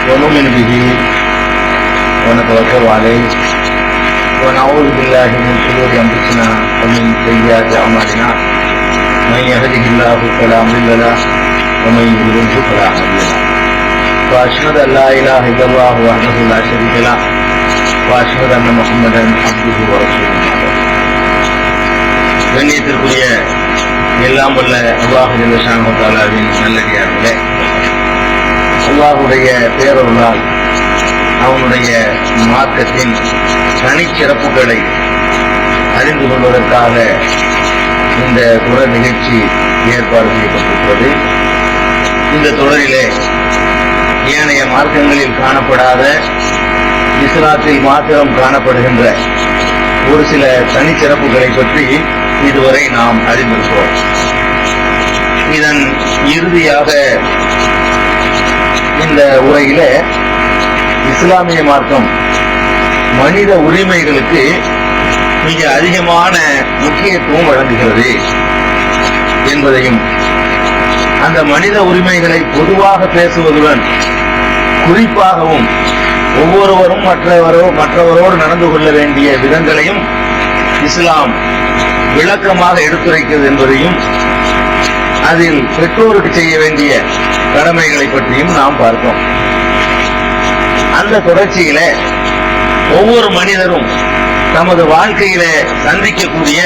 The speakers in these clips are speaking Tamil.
ونؤمن به ونتوكل عليه ونعوذ بالله من شرور أنفسنا ومن سيئات أعمالنا من يهده الله فلا مضل له ومن يضلل فلا هادي له وأشهد أن لا إله إلا الله وحده لا شريك له وأشهد أن محمدا عبده ورسوله. கண்ணியத்திற்குரிய எல்லாம் வல்ல அல்லாஹ் ஜல்ல ஷானஹு வ தஆலாவின் நல்லடியார்களே, அல்லாஹ்வுடைய பேரருளால் அவனுடைய மார்க்கத்தின் தனிச்சிறப்புகளை அறிந்து கொள்வதற்காக இந்த தொடர் நிகழ்ச்சி ஏற்பாடு செய்யப்பட்டிருக்கிறது. இந்த தொடரிலே ஏனைய மார்க்கங்களில் காணப்படாத, இஸ்லாத்தில் மாத்திரம் காணப்படுகின்ற ஒரு சில தனிச்சிறப்புகளை பற்றி இதுவரை நாம் அறிந்திருக்கிறோம். இதன் இறுதியாக இந்த உரையில இஸ்லாமிய மார்க்கம் மனித உரிமைகளுக்கு மிக அதிகமான முக்கியத்துவம் வழங்குகிறது என்பதையும், அந்த மனித உரிமைகளை பொதுவாக பேசுவதுடன் குறிப்பாகவும் ஒவ்வொருவரும் மற்றவரோடு நடந்து கொள்ள வேண்டிய விதங்களையும் இஸ்லாம் விளக்கமாக எடுத்துரைக்கிறது என்பதையும், அதில் பெற்றோருக்கு செய்ய வேண்டிய கடமைகளை பற்றியும் நாம் பார்த்தோம். அந்த தொடர்ச்சியில ஒவ்வொரு மனிதரும் தமது வாழ்க்கையிலே சந்திக்கக்கூடிய,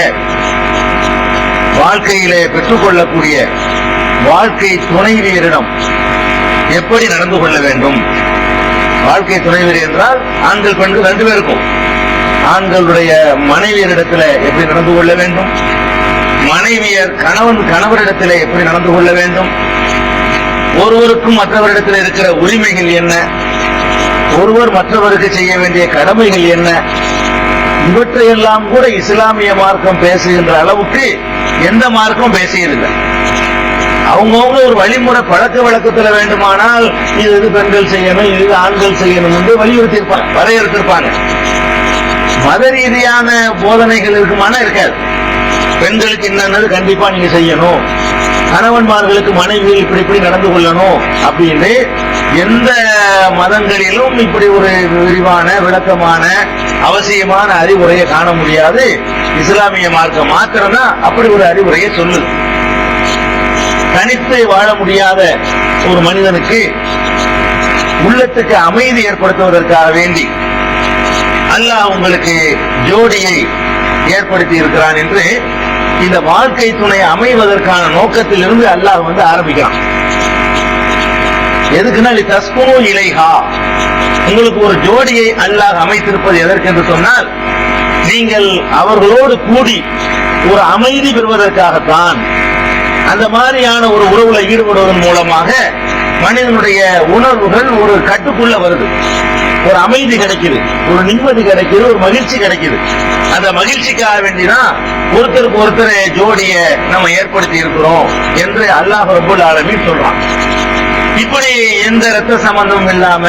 வாழ்க்கையிலே பெற்றுக்கொள்ளக்கூடிய வாழ்க்கை துணைவியரிடம் எப்படி நடந்து கொள்ள வேண்டும். வாழ்க்கை துணைவியர் என்றால் ஆண்கள் பெண்கள் ரெண்டு பேருக்கும், ஆண்களுடைய மனைவியரிடத்தில் எப்படி நடந்து கொள்ள வேண்டும், மனைவியர் கணவரிடத்தில் எப்படி நடந்து கொள்ள வேண்டும், ஒருவருக்கும் மற்றவரிடத்தில் இருக்கிற உரிமைகள் என்ன, ஒருவர் மற்றவருக்கு செய்ய வேண்டிய கடமைகள் என்ன, இவற்றையெல்லாம் கூட இஸ்லாமிய மார்க்கம் பேசுகின்ற அளவுக்கு எந்த மார்க்கம் பேசியதில்லை. அவங்கவுங்க ஒரு வழிமுறை பழக்க வழக்கத்தில் வேண்டுமானால் இது பெண்கள் செய்யணும், இது ஆண்கள் செய்யணும் என்று வலியுறுத்தியிருப்பாங்க, வரையறுத்திருப்பாங்க. மத ரீதியான போதனைகள் இருக்குமானா இருக்காது. பெண்களுக்கு என்னன்னு கண்டிப்பா நீங்க செய்யணும், கணவன்மார்களுக்கு மனைவியில் இப்படி இப்படி நடந்து கொள்ளணும் அப்படின்னு எந்த மதங்களிலும் இப்படி ஒரு விரிவான விளக்கமான அவசியமான அறிவுரையை காண முடியாது. இஸ்லாமிய மார்க்கம் மாத்திரம்தான் அப்படி ஒரு அறிவுரையை சொல்லுது. தனித்து வாழ முடியாத ஒரு மனிதனுக்கு உள்ளத்துக்கு அமைதி ஏற்படுத்துவதற்காக வேண்டி அல்லாஹ் உங்களுக்கு ஜோடியை ஏற்படுத்தி இருக்கிறான் என்று இந்த வாழ்க்கை துணை அமைவதற்கான நோக்கத்தில் இருந்து அல்லாஹ் ஆரம்பிக்கிறான். எதுக்குன்னா தஸ்குனு இலைஹா, உங்களுக்கு ஒரு ஜோடியை அல்லாஹ் அமைத்திருப்பது எதற்கு என்று சொன்னால், நீங்கள் அவர்களோடு கூடி ஒரு அமைதி பெறுவதற்காகத்தான். அந்த மாதிரியான ஒரு உறவுல ஈடுபடுவதன் மூலமாக மனிதனுடைய உணர்வுகள் ஒரு கட்டுக்குள்ள வருது, ஒரு அமைதி கிடைக்குது, ஒரு நிம்மதி கிடைக்குது, ஒரு மகிழ்ச்சி கிடைக்குது. அந்த மகிழ்ச்சிக்காக வேண்டிதான் ஒருத்தருக்கு ஒருத்தர் ஜோடிய நம்ம ஏற்படுத்தி இருக்கிறோம் என்று அல்லாஹ் ரப்பல் ஆலமீன் சொல்றான். இப்படி எந்த ரத்த சம்பந்தமும் இல்லாம,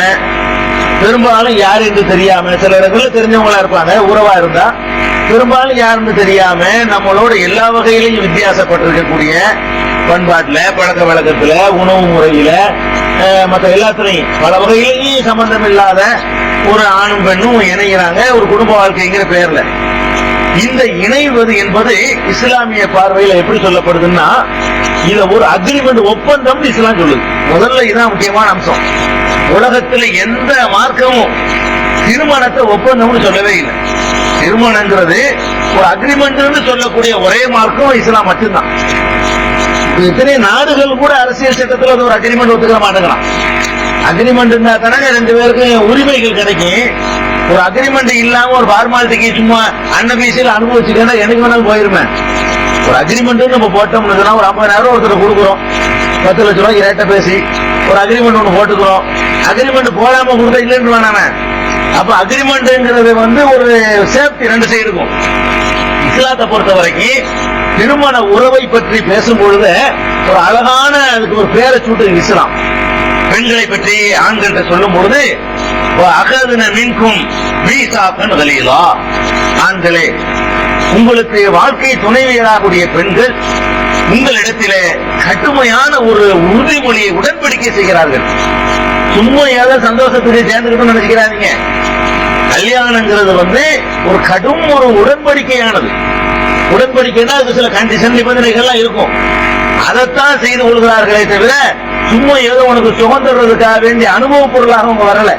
பெரும்பாலும் யார் என்று தெரியாம, சில இடத்துல தெரிஞ்சவங்களா இருப்பாங்க, உறவா இருந்தா பெரும்பாலும் யாருன்னு தெரியாம நம்மளோட எல்லா வகையிலையும் வித்தியாசப்பட்டிருக்கக்கூடிய பண்பாட்டுல, பழக்க வழக்கத்துல, உணவு முறையில, மற்ற எல்லாத்துலையும் பல வகையிலையும் சம்பந்தம் இல்லாத ஒரு ஆணும் பெண்ணும் இணைகிறாங்க ஒரு குடும்ப வாழ்க்கைங்கிற பெயர்ல. இந்த இணைவது என்பது இஸ்லாமிய பார்வையில எப்படி சொல்லப்படுதுன்னா, இத ஒரு அக்ரிமெண்ட், ஒப்பந்தம் இஸ்லாம் சொல்லுது. முதல்ல இதான் முக்கியமான அம்சம். உலகத்துல எந்த மார்க்கமும் திருமணத்தை ஒப்பந்தம்னு சொல்லவே இல்லை. திருமணங்கிறது ஒரு அக்ரிமெண்ட் சொல்லக்கூடிய ஒரே மார்க்கம் இஸ்லாம் மட்டும்தான். இத்தனை நாடுகள் கூட அரசியல் சட்டத்தில் ஒரு அக்ரிமெண்ட் ஒத்துக்க மாட்டேங்கிறான். அக்ரிமெண்ட் இருந்தா தானே ரெண்டு பேருக்கும் உரிமைகள் கிடைக்கும். ஒரு அக்ரிமெண்ட் இல்லாம ஒரு ஃபார்மாலிட்டிக்கு சும்மா அன்னபீசியில் அனுபவிச்சுட்டா எனக்கு வேணாலும் போயிருமே. ஒரு அக்ரிமெண்ட் நம்ம போட்டோம்னு சொன்னா ஒரு 50,000 ஒருத்தர் கொடுக்குறோம், 10 லட்சம் ரூபாய் ரேட்டை பேசி ஒரு அக்ரிமெண்ட் ஒண்ணு போட்டுக்கிறோம். அக்ரிமெண்ட் போடாம கொடுத்தா இல்லைன்னு வேணாமே. அப்ப அக்ரிமெண்ட்ங்கிறது ஒரு சேஃப்டி ரெண்டு சைடு இருக்கும். இஸ்லாத்தை பொறுத்த வரைக்கும் திருமண உறவை பற்றி பேசும் பொழுது ஒரு அழகான அதுக்கு ஒரு பேரை சூட்டு இஸ்லாம். பெண்களை பற்றி ஆண்கள் சொல்லும் பொழுது ஆண்களே, உங்களுக்கு வாழ்க்கை துணைவியராகக்கூடிய பெண்கள் உங்களிடத்திலே கடுமையான ஒரு உறுதிமொழியை உடன்படிக்கை செய்கிறார்கள். சும்மா ஏதோ சந்தோஷத்துக்கு சேர்ந்துக்கிட்டு நினைக்கிறாதீங்க. கல்யாணங்கிறது ஒரு கடும் ஒரு உடன்படிக்கையானது. உடன்படிக்கைன்னா அது சில கண்டிஷன் நிபந்தனைகள்லாம் இருக்கும். அதைத்தான் செய்து கொள்கிறார்களே தவிர சும்மா ஏதோ உனக்கு சுகம் தர்றதுக்காக வேண்டிய அனுபவ பொருளாக அவங்க வரல.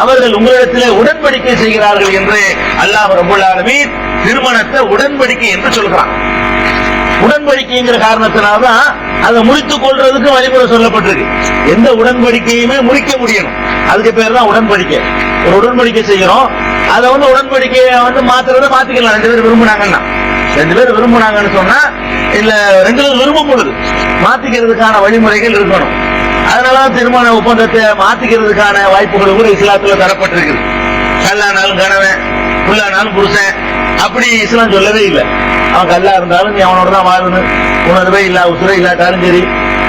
அவர்கள் உங்களிடத்தில் உடன்படிக்கை செய்கிறார்கள் என்று அல்லாஹ் ரப்பல் ஆலமீன் திருமணத்தை உடன்படிக்கை என்று சொல்கிறான். உடன்படிக்கைங்கிற காரணத்தினால்தான் அதை முறித்துக் கொள்றதுக்கு வழிமுறை சொல்லப்பட்டிருக்கு. எந்த உடன்படிக்கையுமே முறிக்க முடியணும், அதுக்கு பேர் தான் உடன்படிக்கை. ஒரு உடன்படிக்கை செய்யறோம், அதை உடன்படிக்கையை மாத்துறத மாத்திக்கலாம். 2 பேர் விரும்பினாங்கன்னா, 2 பேர் விரும்பினாங்கன்னு சொன்னா இல்ல 2 பேர் விரும்பும் பொழுது மாத்திக்கிறதுக்கான வழிமுறைகள் இருக்கணும். அதனால திருமண ஒப்பந்தத்தை மாத்திக்கிறதுக்கான வாய்ப்புகள் கூட இஸ்லாத்துல தரப்பட்டிருக்கு. கல்லானாலும் கணவன், புல்லானாலும் புருஷன், அப்படி இஸ்லாம் சொல்லவே இல்லை. அவன் கல்லா இருந்தாலும் நீ அவனோட தான் வாழணும், உணர்வே இல்ல உசுரே இல்லாட்டாலும் சரி,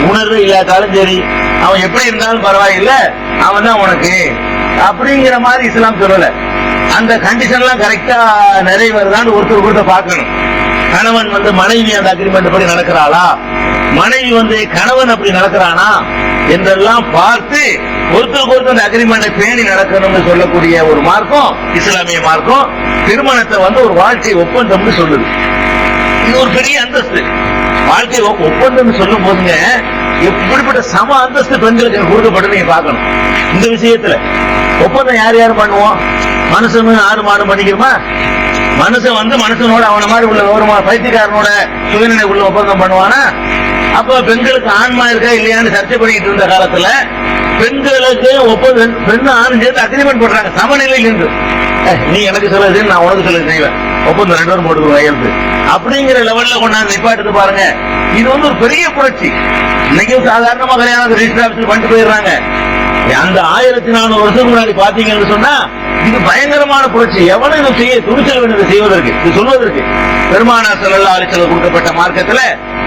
உணர்வே இல்லாட்டாலும் சரி, அவன் எப்படி இருந்தாலும் பரவாயில்லை, அவன் தான் உனக்கு அப்படிங்கிற மாதிரி இஸ்லாம் சொல்லல. அந்த கண்டிஷன் எல்லாம் கரெக்டா நிறைவேறுதான்னு ஒருத்தர் பார்க்கணும். கணவன் மனைவி அந்த அக்ரிமெண்ட் படி நடக்கிறாளா, மனைவி கணவன் அப்படி நடக்கிறானா என்றெல்லாம் பார்த்து ஒருத்தருக்கு ஒருத்தர் அந்த அக்ரிமெண்டை பேணி நடக்கணும்னு சொல்லக்கூடிய ஒரு மார்க்கம் இஸ்லாமிய மார்க்கம். திருமணத்தை ஒரு வாழ்க்கை ஒப்பந்தம்னு சொல்லுது. இது ஒரு பெரிய அந்தஸ்து. வாழ்க்கை ஒப்பந்தம் சொல்லும் போதுங்க எப்படிப்பட்ட சம அந்தஸ்து பெண்களுக்கு கொடுக்கப்பட்டு நீங்க பார்க்கணும். இந்த விஷயத்துல ஒப்பந்தம் யார் யார் பண்ணுவோம்? மனுஷனும் 6 மாதம் பண்ணிக்கிறோமா? மனுஷன் மனுஷனோட அவன மாதிரி உள்ள ஒரு பைத்தியக்காரனோட சுயநிலை உள்ள ஒப்பந்தம் பண்ணுவானா? அப்ப பெண்களுக்கு ஆன்மா இருக்கா இல்லையான்னு சர்ச்சை பண்ணிட்டு இருந்த காலத்துல பெண்களுக்கு ஒப்பந்தம், பெண்ணு ஆணும் சேர்த்து அக்ரிமெண்ட் பண்றாங்க சமநிலையில் இருந்து. நீ எனக்கு சொல்லுது, நான் உனக்கு சொல்ல செய்வேன், ஒப்பந்தம் 2 பேரும் போட்டுக்கிறோம் கையெழுத்து அப்படிங்கிற லெவல்ல கொண்டாந்து நிப்பாட்டு பாருங்க. இது ஒரு பெரிய புரட்சி. இன்னைக்கும் சாதாரணமா கல்யாணம் ரெஜிஸ்டர் ஆபீஸ்ல பண்ணிட்டு போயிடுறாங்க. அந்த 1400 வருஷத்துக்கு முன்னாடி பாத்தீங்கன்னு சொன்னா இது பயங்கரமான புரட்சி. எவனும் இதை செய்ய துணிச்சல் வேண்டியதை செய்வதற்கு, இது சொல்வதற்கு பெருமானார் ஸல்லல்லாஹு அலைஹி வஸல்லம் கொடுக்கப்பட்ட மார்க்கத்துல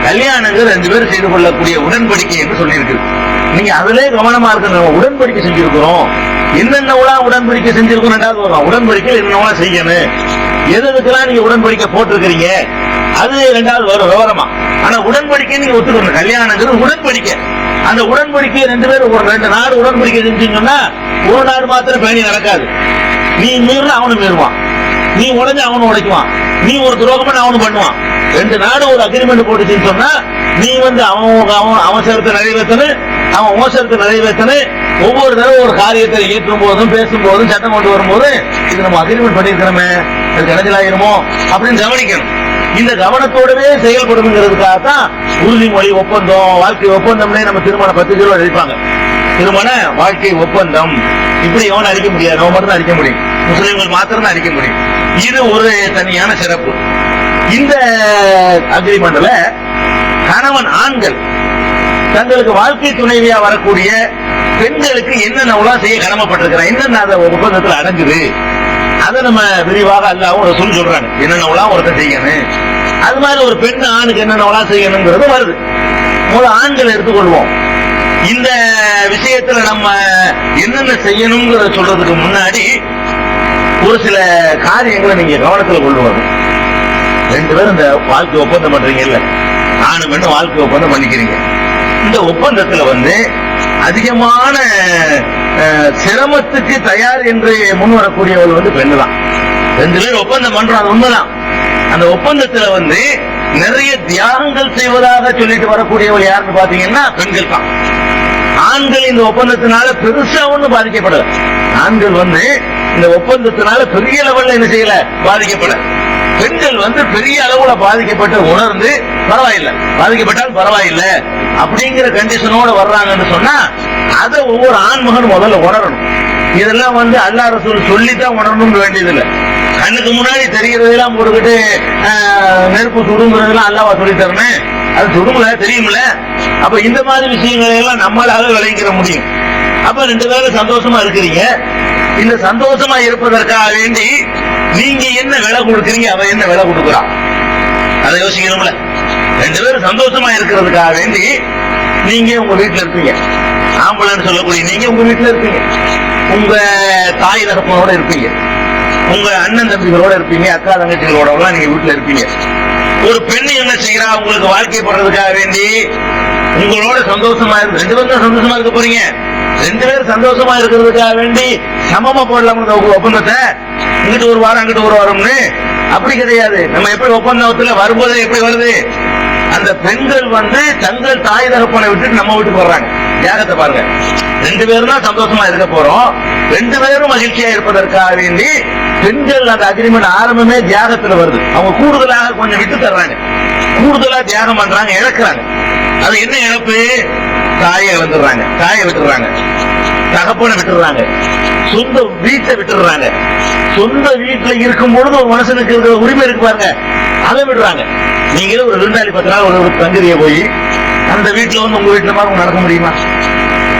கல்யாணங்கள் 2 பேரும் செய்து கொள்ளக்கூடிய உடன்படிக்கை என்று சொல்லி இருக்கு. நீங்க அதிலே கவனமா இருக்கணும். உடன்படிக்கை செஞ்சிருக்கிறோம், என்னென்ன உடன்படிக்கை செஞ்சிருக்கோம், 2வது வரும் உடன்படிக்கை என்னென்ன செய்யணும், எதுக்கெல்லாம் நீங்க உடன்படிக்கை போட்டிருக்கிறீங்க, அது 2வது வரும் விவரமா. ஆனா உடன்படிக்கை நீங்க ஒத்துக்கணும். கல்யாணங்கிறது உடன்படிக்கை. அந்த உடன்படிக்கை 2 பேரும் ஒரு 2 நாடு உடன்படிக்கை செஞ்சீங்கன்னா ஒரு நாடு மாத்திரம் பேணி நடக்காது. நீ மீறினா அவனு மீறுவான், நீ உடைஞ்ச அவனு உடைக்குவான், நீ ஒரு துரோகம் அவனு பண்ணுவான். 2 நாடு ஒரு அக்ரிமெண்ட் போட்டுச்சுன்னு சொன்னா நீ அவன் சேர்த்து நிறைவேற்றணும், அவன் மோசத்தை நிறைவேற்றணும். ஒவ்வொரு தடவை ஒரு காரியத்தை ஏற்றும் போதும் பேசும் போதும் சட்டம் கொண்டு வரும்போது இது நம்ம அக்ரிமெண்ட் பண்ணிருக்கிறோமே, அது கிடைச்சலாயிருமோ அப்படின்னு கவனிக்கணும். இந்த கவனத்தோடவே செயல்படுங்கிறதுக்காகத்தான் உறுதிமொழி ஒப்பந்தம், வாழ்க்கை ஒப்பந்தம்னே நம்ம திருமண பத்திரிகையோட அடிப்பாங்க. திருமண வாழ்க்கை ஒப்பந்தம் இப்படி எவனும் அடிக்க முடியாது, நம்ம மட்டும் தான் அடிக்க முடியும், முஸ்லிம்கள் மாத்திரம் தான் அடிக்க முடியும். இது ஒரு தனியான சிறப்பு. இந்த அக்ரிமெண்ட்ல கணவன் ஆண்கள் தங்களுக்கு வாழ்க்கை துணைவியா வரக்கூடிய பெண்களுக்கு என்னென்ன செய்ய கடமைப்பட்டிருக்கிறார், என்னென்ன அந்த ஒப்பந்தத்தில் அடங்குது, அதை நம்ம விரிவாக அல்லாஹ்வும் ரசூலும் சொல்றாங்க. என்னென்ன ஒருத்தர் செய்யணும், அது மாதிரி ஒரு பெண் ஆணுக்கு என்னென்ன செய்யணுங்கிறது வருது. முதல்ல ஆண்கள் எடுத்துக்கொள்வோம். இந்த விஷயத்துல நம்ம என்னென்ன செய்யணுங்கிறத சொல்றதுக்கு முன்னாடி ஒரு சில காரியங்களை நீங்க கவனத்துல கொள்ளுவாங்க. 2 பேரும் இந்த வாழ்க்கை ஒப்பந்தம் பண்றீங்க இல்ல, ஆணு பெண்ணு வாழ்க்கை ஒப்பந்தம் பண்ணிக்கிறீங்க. இந்த ஒப்பந்தத்துல அதிகமான சிரமத்துக்கு தயார் என்று முன் வரக்கூடியவர்கள் பெண்ணு தான். 2 பேர் ஒப்பந்தம் பண்றோம், அது உண்மைதான். அந்த ஒப்பந்தத்துல நிறைய தியாகங்கள் செய்வதாக சொல்லிட்டு வரக்கூடியவர்கள் யாருன்னு பாத்தீங்கன்னா பெண்கள் தான். ஆண்கள் இந்த ஒப்பந்தத்தினால பெருசா ஒண்ணு பாதிக்கப்படல. ஆண்கள் இந்த ஒப்பந்தத்தினால பெரிய லெவல்ல என்ன செய்யல, பாதிக்கப்பட. பெண்கள் பெரிய அளவுல பாதிக்கப்பட்டு உணர்ந்து பரவாயில்ல, பாதிக்கப்பட்டாலும் பரவாயில்ல அப்படிங்கிற கண்டிஷனோட வர்றாங்கன்னு சொன்னா அதை ஒவ்வொரு ஆண்மகன் முதல்ல உணரணும். இதெல்லாம் அல்லாஹ் ரசூல் சொல்லித்தான் உணரணும்னு வேண்டியதில்லை. கண்ணுக்கு முன்னாடி தெரிகிறதெல்லாம் போட்டுக்கிட்டு நெருப்பு சுடுங்கிறதெல்லாம் அல்லாஹ் சொல்லி தரணும், அது சுடுங்கள தெரியுமில்ல. அப்ப இந்த மாதிரி விஷயங்களை எல்லாம் நம்மளால விளைவிக்கிற முடியும். அப்ப 2 பேரும் சந்தோஷமா இருக்கிறீங்க. இந்த சந்தோஷமா இருப்பதற்காக வேண்டி நீங்க என்ன விலை கொடுக்குறீங்க, அவன் என்ன விலை கொடுக்குறான், அதை யோசிக்கணும்ல. 2 பேரும் சந்தோஷமா இருக்கிறதுக்காக வேண்டி நீங்க உங்க வீட்டுல இருப்பீங்க, ஆம்பளைன்னு சொல்லக்கூடிய நீங்க உங்க வீட்டுல இருப்பீங்க, உங்க தாய் தகப்பனோட இருப்பீங்க, உங்க அண்ணன் தம்பிகளோட இருப்பீங்க, அக்கா தங்கச்சிகளோட நீங்க வீட்டுல இருப்பீங்க. ஒரு பெண் என்ன செய்யறா, உங்களுக்கு வாழ்க்கை போடுறதுக்காக வேண்டி உங்களோட சந்தோஷமா இருக்கு. 2 பேரும் சந்தோஷமா இருக்க போறீங்க. ரெண்டு பேரும் சந்தோஷமா இருக்கிறதுக்காக வேண்டி சமமா போடலாம் ஒப்பந்தத்தை, இங்கிட்டு ஒரு வாரம் அங்கிட்டு ஒரு வாரம்னு. அப்படி கிடையாது. நம்ம எப்படி ஒப்பந்தத்துல வரும்போது எப்படி வருது, அந்த பெண்கள் தங்கள் தாய் தகப்பனை விட்டு நம்ம வீட்டுக்கு வர்றாங்க. தியாகத்தை பாருங்க. ரெண்டு பேரும் தான் சந்தோஷமா இருக்க போறோம், ரெண்டு பேரும் மகிழ்ச்சியா இருப்பதற்காக வேண்டி பெண்கள் அந்த அக்ரிமெண்ட் ஆரம்பமே தியாகத்துல வருது. அவங்க கூடுதலாக கொஞ்சம் விட்டு தர்றாங்க, கூடுதலா தியாகம் பண்றாங்க, இழக்கிறாங்க. அது என்ன இழப்பு? தாயை இழந்துடுறாங்க, தாயை விட்டுறாங்க, தகப்பனை விட்டுறாங்க, சொந்த வீட்டை விட்டுறாங்க. சொந்த வீட்டுல இருக்கும் பொழுது ஒரு மனுஷனுக்கு இருக்கிற உரிமை இருக்கு பாருங்க, அதை விடுறாங்க. நீங்களே ஒரு விருந்தாளி 10 நாள் ஒரு தங்குறிய போய் அந்த வீட்டுல உங்க வீட்டுல மாதிரி நடக்க முடியுமா?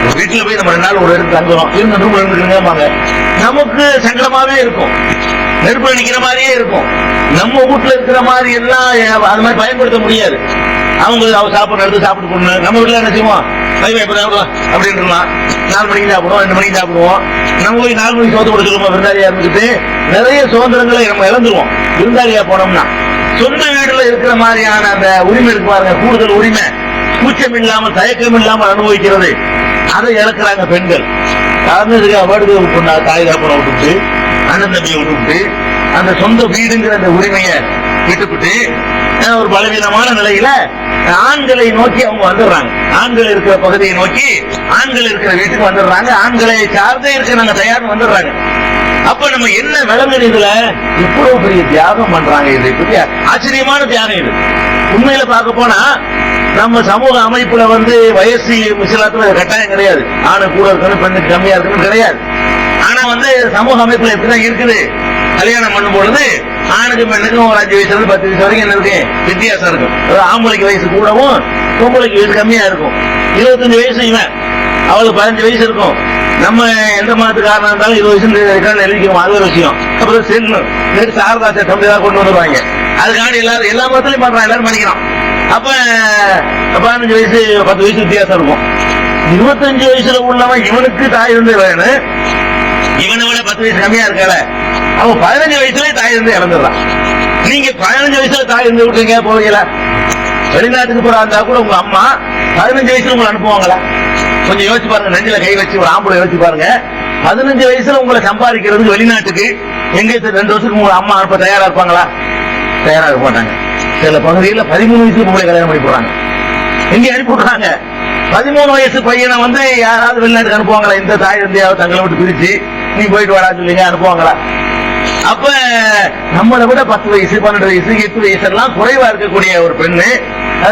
ஒரு வீட்டுல போய் நம்ம 2 நாள் ஒரு இடத்துல தங்குறோம், இருந்த ரூம்ல இருந்துருங்க, நமக்கு சங்கடமாவே இருக்கும், நெருப்பு நிக்கிற மாதிரியே இருக்கும். நம்ம வீட்டுல இருக்கிற மாதிரி எல்லாம் அது மாதிரி பயன்படுத்த முடியாது. அவங்க சாப்பிட எடுத்து சாப்பிட்டு போடணும். நம்ம வீட்டுல என்ன செய்வோம், அப்படின்னு 4 மணிக்கு சாப்பிடுவோம், 2 மணிக்கு சாப்பிடுவோம். நம்ம போய் 4 மணிக்கு சோத்து கொடுத்துருவோம். விருந்தாளியா இருந்துட்டு நிறைய சுதந்திரங்களை நம்ம இழந்துருவோம் விருந்தாளியா போனோம்னா. சொந்த வீடுல இருக்கிற மாதிரியான அந்த உரிமை இருக்கு பாருங்க, கூடுதல் உரிமை, கூச்சம் இல்லாமல் தயக்கம் இல்லாமல் அனுபவிக்கிறது, அதை இழக்கிறாங்க பெண்கள். வீடு தாய் தாப்பனை விட்டுட்டு, அண்ணன் தம்பியை விட்டுவிட்டு, அந்த சொந்த வீடுங்கிற அந்த உரிமையை விட்டுவிட்டு ஒரு பலவீனமான நிலையில ஆண்களை நோக்கி அவங்க வந்துடுறாங்க. ஆண்கள் இருக்கிற பகுதியை நோக்கி, ஆண்கள் இருக்கிற வீட்டுக்கு வந்துடுறாங்க. ஆண்களை சார்ந்தே இருக்க நாங்க தயார் வந்துடுறாங்க. அப்ப நம்ம என்ன விளங்குது, இதுல இவ்வளவு பெரிய தியாகம் பண்றாங்க. இதை பத்தி ஆச்சரியமான தியாகம் இது. உண்மையில பார்க்க போனா நம்ம சமூக அமைப்புல வயசு மிசிலாத்துல கட்டாயம் கிடையாது. ஆணு கூட இருக்கணும், பெண்ணுக்கு கம்மியா இருக்கணும் கிடையாது. ஆனா சமூக அமைப்புல எப்படிதான் இருக்குது, கல்யாணம் பண்ணும் பொழுது ஆணுக்கு பெண்ணுக்கும் ஒரு 5 வயசுல இருந்து 10 வயசு வரைக்கும் என்ன இருக்கு, வித்தியாசம் இருக்கும். ஆம்பளைக்கு வயசு கூடவும் பொம்பளைக்கு வயசு கம்மியா இருக்கும். 25 வயசு இவன், அவளுக்கு 15 வயசு இருக்கும். நம்ம எந்த மதத்துக்காரனா இருந்தாலும் 20 வயசு எழுதிக்குவோம், அது ஒரு விஷயம். அப்புறம் செல்லு சாரதா சட்டம் கொண்டு வந்துருவாங்க. அதுக்காண்டி எல்லாரும் எல்லா மதத்திலையும் பண்றான், எல்லாரும் பண்ணிக்கிறான். அப்ப 15 வயசு 10 வயசு வித்தியாசம் இருக்கும். 25 வயசுல உள்ளவன் இவனுக்கு தாய் இருந்து வேணும், இவனை விட 10 வயசு கம்மியா இருக்கால, அவன் 15 வயசுல தாய் இருந்து இறந்துடுறான். நீங்க 15 வயசுல தாய் இருந்து விட்டுருங்க, போவீங்களா? வெளிநாட்டுக்கு போறா இருந்தா கூட உங்க அம்மா 15 வயசுல உங்களை அனுப்புவாங்களா? கொஞ்சம் யோசிச்சு பாருங்க, நெஞ்சில கை வச்சு ஒரு ஆம்பளை யோசிச்சு பாருங்க. 15 வயசுல உங்களை சம்பாதிக்கிறதுக்கு வெளிநாட்டுக்கு எங்க 2 வருஷத்துக்கு உங்க அம்மா அனுப்ப தயாரா இருப்பாங்களா? தயாரா இருக்க மாட்டாங்க. சில பகுதியில் 13 வயசுக்கு உங்களை கல்யாணம் பண்ணி போடுறாங்க. எங்க அனுப்பி விடுறாங்க? 13 வயசு பையனை யாராவது வெளிநாட்டுக்கு அனுப்புவாங்களா? இந்த தாய் தந்தையாவது தங்களை விட்டு பிரிச்சு நீ போயிட்டு வாடா சொல்லிங்க அனுப்புவாங்களா? அப்ப நம்மளை விட 10 வயசு 12 வயசு 8 வயசு எல்லாம் குறைவா இருக்கக்கூடிய ஒரு பெண்ணு,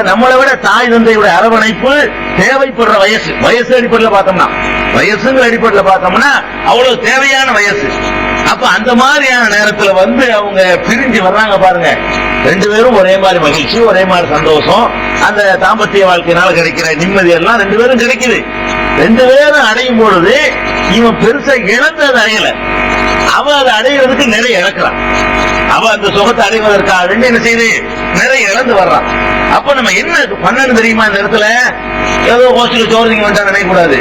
நம்மளை விட தாய் தந்தையோட அரவணைப்பு தேவைப்படுற வயசு. வயசு அடிப்படையில் பார்த்தோம்னா, வயசுங்கிற அடிப்படையில் பார்த்தோம்னா அவ்வளவு தேவையான வயசு. அப்ப அந்த மாதிரியான நேரத்துல அவங்க பிரிஞ்சு வர்றாங்க பாருங்க. 2 பேரும் ஒரே மாதிரி மகிழ்ச்சி, ஒரே மாதிரி சந்தோஷம், அந்த தாம்பத்திய வாழ்க்கையினால கிடைக்கிற நிம்மதி எல்லாம் 2 பேரும் கிடைக்குது. 2 பேரும் அடையும் பொழுது இவன் பெருசா இழந்தது அடையல, அவ அதை அடைகிறதுக்கு நிறைய இழக்கிறான். அவ அந்த சுகத்தை அடைவதற்காக வேண்டி என்ன செய்து நிறைய இழந்து வர்றான். அப்ப நம்ம என்ன பண்ணணும் தெரியுமா? இந்த இடத்துல ஏதோ ஹோஸ்டல் சோதனைக்கு வேண்டாம் நினைக்க கூடாது.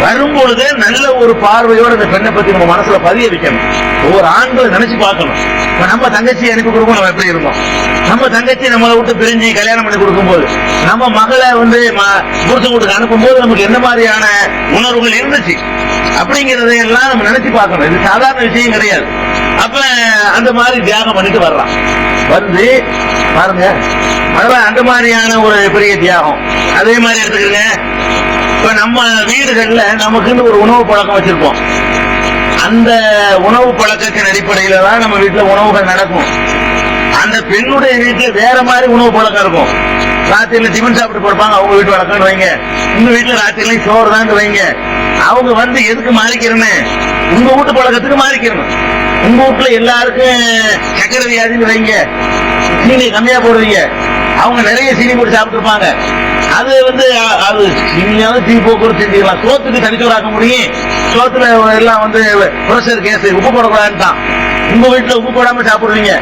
வரும்பொழுது நல்ல ஒரு பார்வையோட இந்த பெண்ணை பத்தி நம்ம மனசுல பதிய வைக்கணும். ஒவ்வொரு ஆண்களை நினைச்சு பார்க்கணும். நம்ம தங்கச்சி அனுப்பி கொடுக்கும், நம்ம எப்படி இருந்தோம்? நம்ம தங்கச்சி நம்மளை விட்டு பிரிஞ்சு கல்யாணம் பண்ணி கொடுக்கும் போது, நம்ம மகளை புருஷன் வீட்டுக்கு அனுப்பும் போது நமக்கு என்ன மாதிரியான உணர்வுகள் இருந்துச்சு அப்படிங்கறதை எல்லாம் நம்ம நினைச்சு பார்க்கணும். இது சாதாரண விஷயம் கிடையாது. அப்ப அந்த மாதிரி தியாகம் பண்ணிட்டு வர்றான். பாருங்க, அந்த மாதிரியான ஒரு பெரிய தியாகம். அதே மாதிரி எடுத்துக்கிறேங்க, இப்ப நம்ம வீடுகள்ல நமக்குன்னு ஒரு உணவு பழக்கம் வச்சிருப்போம். அந்த உணவு பழக்கத்தின் அடிப்படையில தான் நம்ம வீட்டுல உணவுகள் நடக்கும். அந்த பெண்ணுடைய வீட்டுல வேற மாதிரி உணவு பழக்கம் இருக்கும். ராத்திரில டிஃபன் சாப்பிட்டு போடுப்பாங்க, அவங்க வீட்டு வழக்கம் வைங்க. உங்க வீட்டுல ராத்திரில சோறு தான் வைங்க. அவங்க எதுக்கு மாறிக்கிறேன்னு, உங்க வீட்டு பழக்கத்துக்கு மாறிக்கிறணும். உங்க வீட்டுல எல்லாருக்கும் சக்கரை வியாதின்னு வைங்க, சீனி கம்மியா போடுவீங்க. அவங்க நிறைய சீனி போட்டு சாப்பிட்டு இருப்பாங்க. அது அது சீனியாவது டீ போக்குவரத்து செஞ்சுக்கலாம். சோத்துக்கு தனிச்சோறாக்க முடியும். சோத்துல எல்லாம் பிரஷர் கேஸ், உப்பு போடக்கூடாதுன்னு தான். உங்க வீட்டுல உப்பு போடாம சாப்பிடுவீங்க.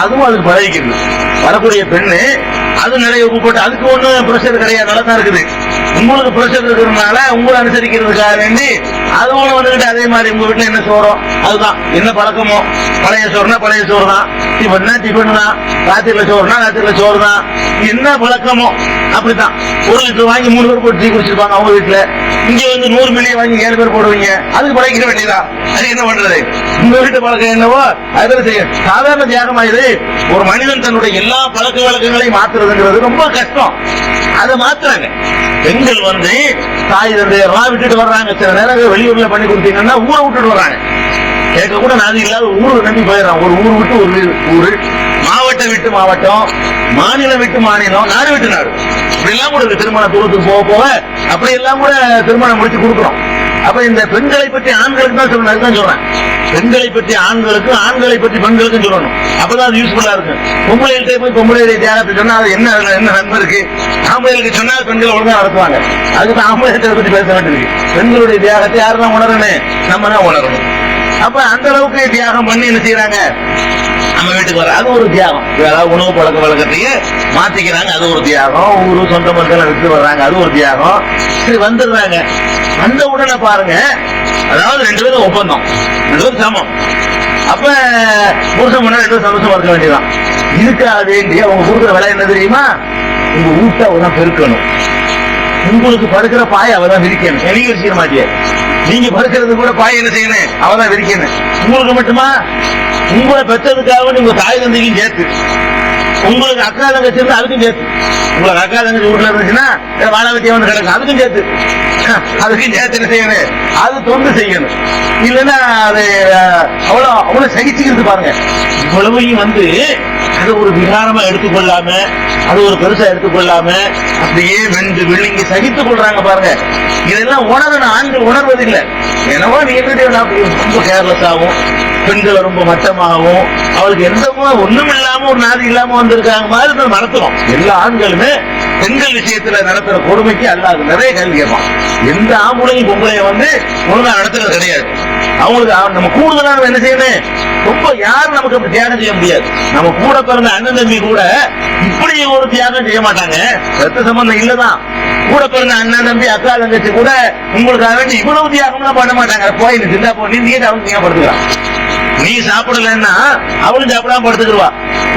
அதுவும் அதுக்கு பழகிக்கிறது. வரக்கூடிய பெண்ணு அது நிறைய உப்பு போட்டு, அதுக்கு ஒண்ணும் பிரஷர் கிடையாது, நல்லா தான் இருக்குது. உங்களுக்கு பிரஷர் இருக்கிறதுனால உங்களை அனுசரிக்கிறதுக்காக வேண்டி அது ஒண்ணு அதே மாதிரி உங்க வீட்டுல என்ன சோறோ அதுதான், என்ன பழக்கமோ பழைய சோறுனா பழைய சோறு தான், டிஃபன்னா டிஃபன் தான், ராத்திரில சோறுனா ராத்திரில சோறு தான், என்ன பழக்கமோ அப்படித்தான். 1 லிட்டர் வாங்கி 3 பேர் போட்டு டீ குடிச்சிருப்பாங்க அவங்க வீட்டுல. இங்க வந்து 100 மில்லியன் வாங்கி 7 பேர் போடுவீங்க, அதுக்கு பழகிற வேண்டியதா? அது என்ன பண்றது? உங்க வீட்டு பழக்கம் என்னவோ அதை செய்ய. சாதாரண தியாகமா இது? ஒரு மனிதன் தன்னுடைய எல்லா பழக்க வழக்கங்களையும் மாத்துறதுங்கிறது ரொம்ப கஷ்டம். அதை மாத்துறாங்க. பெண்கள் வந்து தாய் தந்தையெல்லாம் விட்டுட்டு வர்றாங்க. சில நேரங்கள் வெளியூர்ல பண்ணி கொடுத்தீங்கன்னா ஊரை விட்டுட்டு வர்றாங்க. கேட்க கூட நாதி இல்லாத ஊரை நம்பி போயிடறான். ஒரு ஊர் விட்டு ஒரு ஊரு, மாவட்டம் விட்டு மாவட்டம், மாநிலம் விட்டு மாநிலம், நாடு விட்டு நாடு, இப்படி எல்லாம் கூட திருமண தூரத்துக்கு போக போக அப்படி எல்லாம் கூட திருமணம் முடிச்சு கொடுக்குறோம். அப்ப இந்த பெண்களை பற்றி ஆண்களுக்கு தான் சொல்லணும். அதுதான் சொல்றேன், பெண்களை பற்றி ஆண்களுக்கும், ஆண்களை பற்றி பெண்களுக்கும் சொல்லணும். அப்பதான் அது யூஸ்ஃபுல்லா இருக்கு. பொம்பளைகிட்ட போய் பொம்பளை தியாகத்தை சொன்னா அது என்ன நன்மை இருக்கு? ஆம்பளைகளுக்கு சொன்னா பெண்கள் ஒழுங்கா நடத்துவாங்க. அதுக்கு ஆம்பளைகளை பற்றி பேச வேண்டியிருக்கு. பெண்களுடைய தியாகத்தை யாருதான் உணரணும்? நம்ம தான் உணரணும். அப்ப அந்த அளவுக்கு தியாகம் பண்ணி என்ன செய்யறாங்க? நம்ம வீட்டுக்கு வர, அது ஒரு தியாகம். அதாவது உணவு பழக்க வழக்கத்தையே மாத்திக்கிறாங்க, அது ஒரு தியாகம். ஊரு சொந்த மக்களை விட்டு வர்றாங்க, அது ஒரு தியாகம். சரி, வந்துடுறாங்க. வந்த உடனே பாருங்க, அதாவது 2 பேரும் ஒப்பந்தம், 2 பேரும் சமம். அப்ப புருஷன் முன்னாடி 2 பேரும் சந்தோஷமா இருக்க வேண்டியதான். இதுக்காக வேண்டிய அவங்க கொடுக்குற விலை என்ன தெரியுமா? உங்க வீட்டை அவதான் பெருக்கணும், உங்களுக்கு படுக்கிற பாயை அவதான் விரிக்கணும். நீங்க விரிச்சிட மாட்டிய, நீங்க படுக்கிறது கூட பாய் என்ன செய்யணும்? அவதான் விரிக்கணும். உங்களுக்கு மட்டுமா? உங்களை பெற்றதுக்காக உங்க தாய் தந்தைக்கும் சேர்த்து, உங்களுக்கு அக்கா தங்கச்சி இருந்து அதுக்கும் சேர்த்து, உங்களுக்கு அக்கா தங்கச்சி வீட்டுல இருந்துச்சுன்னா வாழை வெட்டிய வந்து கிடக்கும், அதுக்கும் சேர்த்து, அதுக்கும் சேர்த்து என்ன செய்யணும்? அது தொண்டு செய்யணும். இல்லைன்னா அது அவ்வளவு சகிச்சுக்கிறது பாருங்க. இவ்வளவையும் வந்து அது ஒரு விகாரமா எடுத்துக்கொள்ளாம, அது ஒரு பெருசா எடுத்துக்கொள்ளாம அப்படியே வெண்டு விழுங்கி சகித்துக் கொள்றாங்க பாருங்க. இதெல்லாம் உணரணும். ஆண்கள் உணர்வதில்லை. என்னவோ நீங்க ரொம்ப கேர்லெஸ்ஸாகவும், பெண்களை ரொம்ப மட்டமாகவும், அவளுக்கு எந்த ஒண்ணும் இல்லாம ஒரு நாதி இல்லாம வந்திருக்காங்க மாதிரி நடத்துறோம். எல்லா ஆண்களுமே பெண்கள் விஷயத்துல நடத்துற கொடுமைக்கு அல்லாது நிறைய கேள்வி கேட்பான். எந்த ஆம்பளையும் பொம்பளைய வந்து ஒழுங்கா நடத்துறது கிடையாது. அவங்களுக்கு நம்ம கூடுதலான என்ன செய்யணும்? ரொம்ப யாரும் நமக்கு அப்படி தியாகம் செய்ய முடியாது. நம்ம கூட பிறந்த அண்ணன் தம்பி கூட இப்படி ஒரு தியாகம் செய்ய மாட்டாங்க. ரத்த சம்பந்தம் இல்லதான். கூட பிறந்த அண்ணன் தம்பி அக்கா தங்கச்சி கூட உங்களுக்காக வேண்டி இவ்வளவு தியாகம்லாம் பண்ண மாட்டாங்க. போய் சிந்தா போ, நீ அவங்க படுத்துக்கலாம். நீ சாப்பிடலன்னா அவளும் சாப்பிடாம படுத்துக்குவா.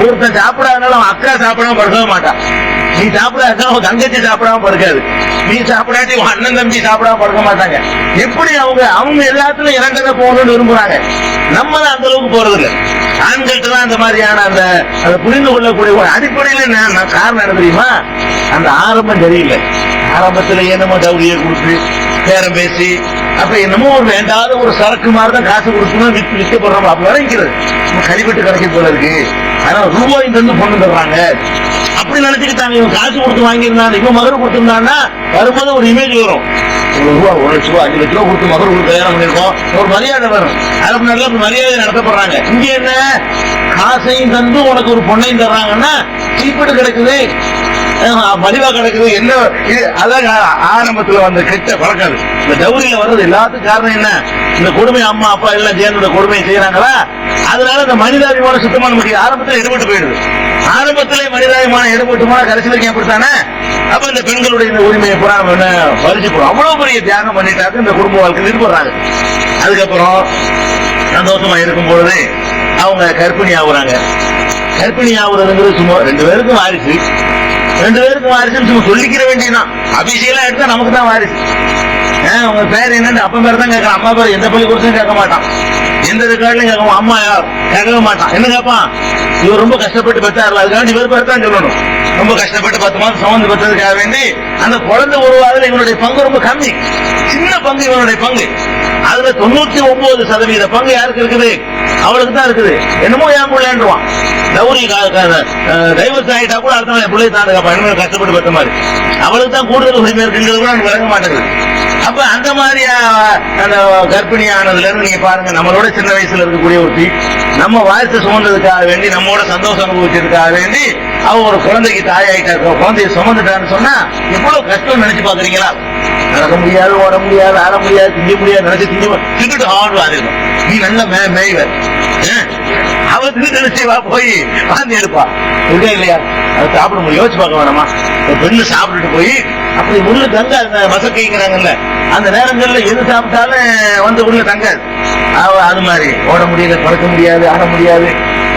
ஒருத்தன் சாப்பிடாதனால அவன் அக்கா சாப்பிடாம படுக்கவே மாட்டான். நீ சாப்பிடாத அவன் தங்கச்சி சாப்பிடாம படுக்காது. நீ சாப்பிடாட்டி உன் அண்ணன் தம்பி சாப்பிடாம படுக்க மாட்டாங்க. எப்படி அவங்க எல்லாத்துலயும் இறங்கத போகணும்னு விரும்புறாங்க. நம்ம தான் அந்த அளவுக்கு போறது இல்லை. ஆண்கள்ட்ட தான் அந்த மாதிரியான அந்த புரிந்து கொள்ளக்கூடிய ஒரு அடிப்படையில காரணம் என்ன தெரியுமா? அந்த ஆரம்பம் சரியில்லை. ஆரம்பத்துல என்னமோ டவுரியை கொடுத்து பேரம் பேசி, அப்ப என்னமோ ஒரு வேண்டாத ஒரு சரக்கு மாதிரிதான் காசு கொடுக்கணும், விற்கப்படுறோம். அப்ப விளைக்கிறது கழிவிட்டு கிடைக்க போல இருக்கு. ஆனா ரூபாய் தந்து பொண்ணு தர்றாங்க அப்படி நினைச்சுக்கிட்டாங்க. இவன் காசு கொடுத்து வாங்கியிருந்தாங்க, இவன் மகர் கொடுத்திருந்தான்னா வரும்போது ஒரு இமேஜ் வரும். 1 ரூபா 1 லட்ச ரூபா 5 லட்ச ரூபா கொடுத்து மகர் கொடுத்து கல்யாணம் பண்ணிருக்கோம், ஒரு மரியாதை வரும். அதுக்கு நல்ல மரியாதை நடத்தப்படுறாங்க. இங்க என்ன? காசையும் தந்து உனக்கு ஒரு பொண்ணையும் தர்றாங்கன்னா சீப்பிட்டு கிடைக்குது, மலிவா கிடைக்குது. என்ன அதான் ஆரம்பத்துல வந்த கெட்ட பழக்கம். இந்த டவுரியில வர்றது எல்லாத்துக்கும் காரணம் என்ன? இந்த கொடுமை அம்மா அப்பா எல்லாம் சேர்ந்து இந்த கொடுமையை செய்யறாங்களா? அதனால இந்த மனிதாபிமானம் சுத்தமான முடியும். ஆரம்பத்துல எடுபட்டு போயிடுது. ஆரம்பத்திலே மனிதாபிமானம் எடுபட்டு போனா கடைசி வரைக்கும் அப்படித்தானே? அப்ப இந்த பெண்களுடைய இந்த உரிமையை பூரா பறிச்சு போறோம். அவ்வளவு பெரிய தியாகம் பண்ணிட்டாக்க இந்த குடும்ப வாழ்க்கை நிற்படுறாங்க. அதுக்கப்புறம் சந்தோஷமா இருக்கும் பொழுது அவங்க கர்ப்பிணி ஆகுறாங்க. கர்ப்பிணி ஆகுறதுங்கிறது சும்மா 2 பேருக்கும் வாரிசு. 2 பேருக்கும் வாரிசுன்னு சும்மா சொல்லிக்கிற வேண்டியதான். அபிஷேகம் எடுத்தா நமக்கு தான் வாரிசு. உங்க பேர் என்னன்னு அப்ப பேர் தான் கேட்கலாம். அம்மா பேர் எந்த பள்ளி கொடுத்தும் கேட்க மாட்டான், எந்த ரெக்கார்ட்லயும் கேட்க அம்மா கேட்கவே மாட்டான். என்ன கேட்பான்? இவர் ரொம்ப கஷ்டப்பட்டு பெற்றார்கள், அதுக்காக இவர் பேர் தான் சொல்லணும். ரொம்ப கஷ்டப்பட்டு 10 மாதம் சுமந்து பெற்றதுக்காக வேண்டி அந்த குழந்தை உருவாதுல இவனுடைய பங்கு ரொம்ப கம்மி, சின்ன பங்கு இவனுடைய பங்கு. அதுல 99% பங்கு யாருக்கு இருக்குது? அவளுக்கு தான் இருக்குது. என்னமோ ஏன் பிள்ளைன்றான். டவுரி டைவர்ஸ் ஆகிட்டா கூட அடுத்த பிள்ளை தான் கஷ்டப்பட்டு பெற்ற மாதிரி அவளுக்கு தான் கூடுதல் உரிமை இருக்குங்கிறது கூட விளங்க மாட்டேங்குது. அப்ப அந்த மாதிரி அந்த கர்ப்பிணி ஆனதுல இருந்து நீங்க பாருங்க, நம்மளோட சின்ன வயசுல இருக்கக்கூடிய ஒருத்தி நம்ம வாரிசு சுமந்ததுக்காக வேண்டி, நம்மோட சந்தோஷம் அனுபவிச்சதுக்காக வேண்டி அவ ஒரு குழந்தைக்கு தாயாயிட்டா, குழந்தைய சுமந்துட்டான்னு சொன்னா எவ்வளவு கஷ்டம் நினைச்சு பாக்குறீங்களா? நடக்க முடியாது, ஓட முடியாது, ஆட முடியாது, திங்க முடியாது, நினைச்சு திங்கிட்டு ஆடுவா. நீ நல்ல மேய்வர் அவ நினைச்சுவா போய் வாந்தி எடுப்பா இருக்கா இல்லையா? அதை சாப்பிட முடியும். யோசிச்சு பார்க்க வேணாமா? பெண்ணு சாப்பிட்டுட்டு போய் அப்படி உள்ள தங்க அந்த மசக்கைங்கிறாங்கல்ல, அந்த நேரங்கள்ல எது சாப்பிட்டாலும் வந்து உள்ள தங்காது. அது மாதிரி ஓட முடியல, படுக்க முடியாது, ஆட முடியாது,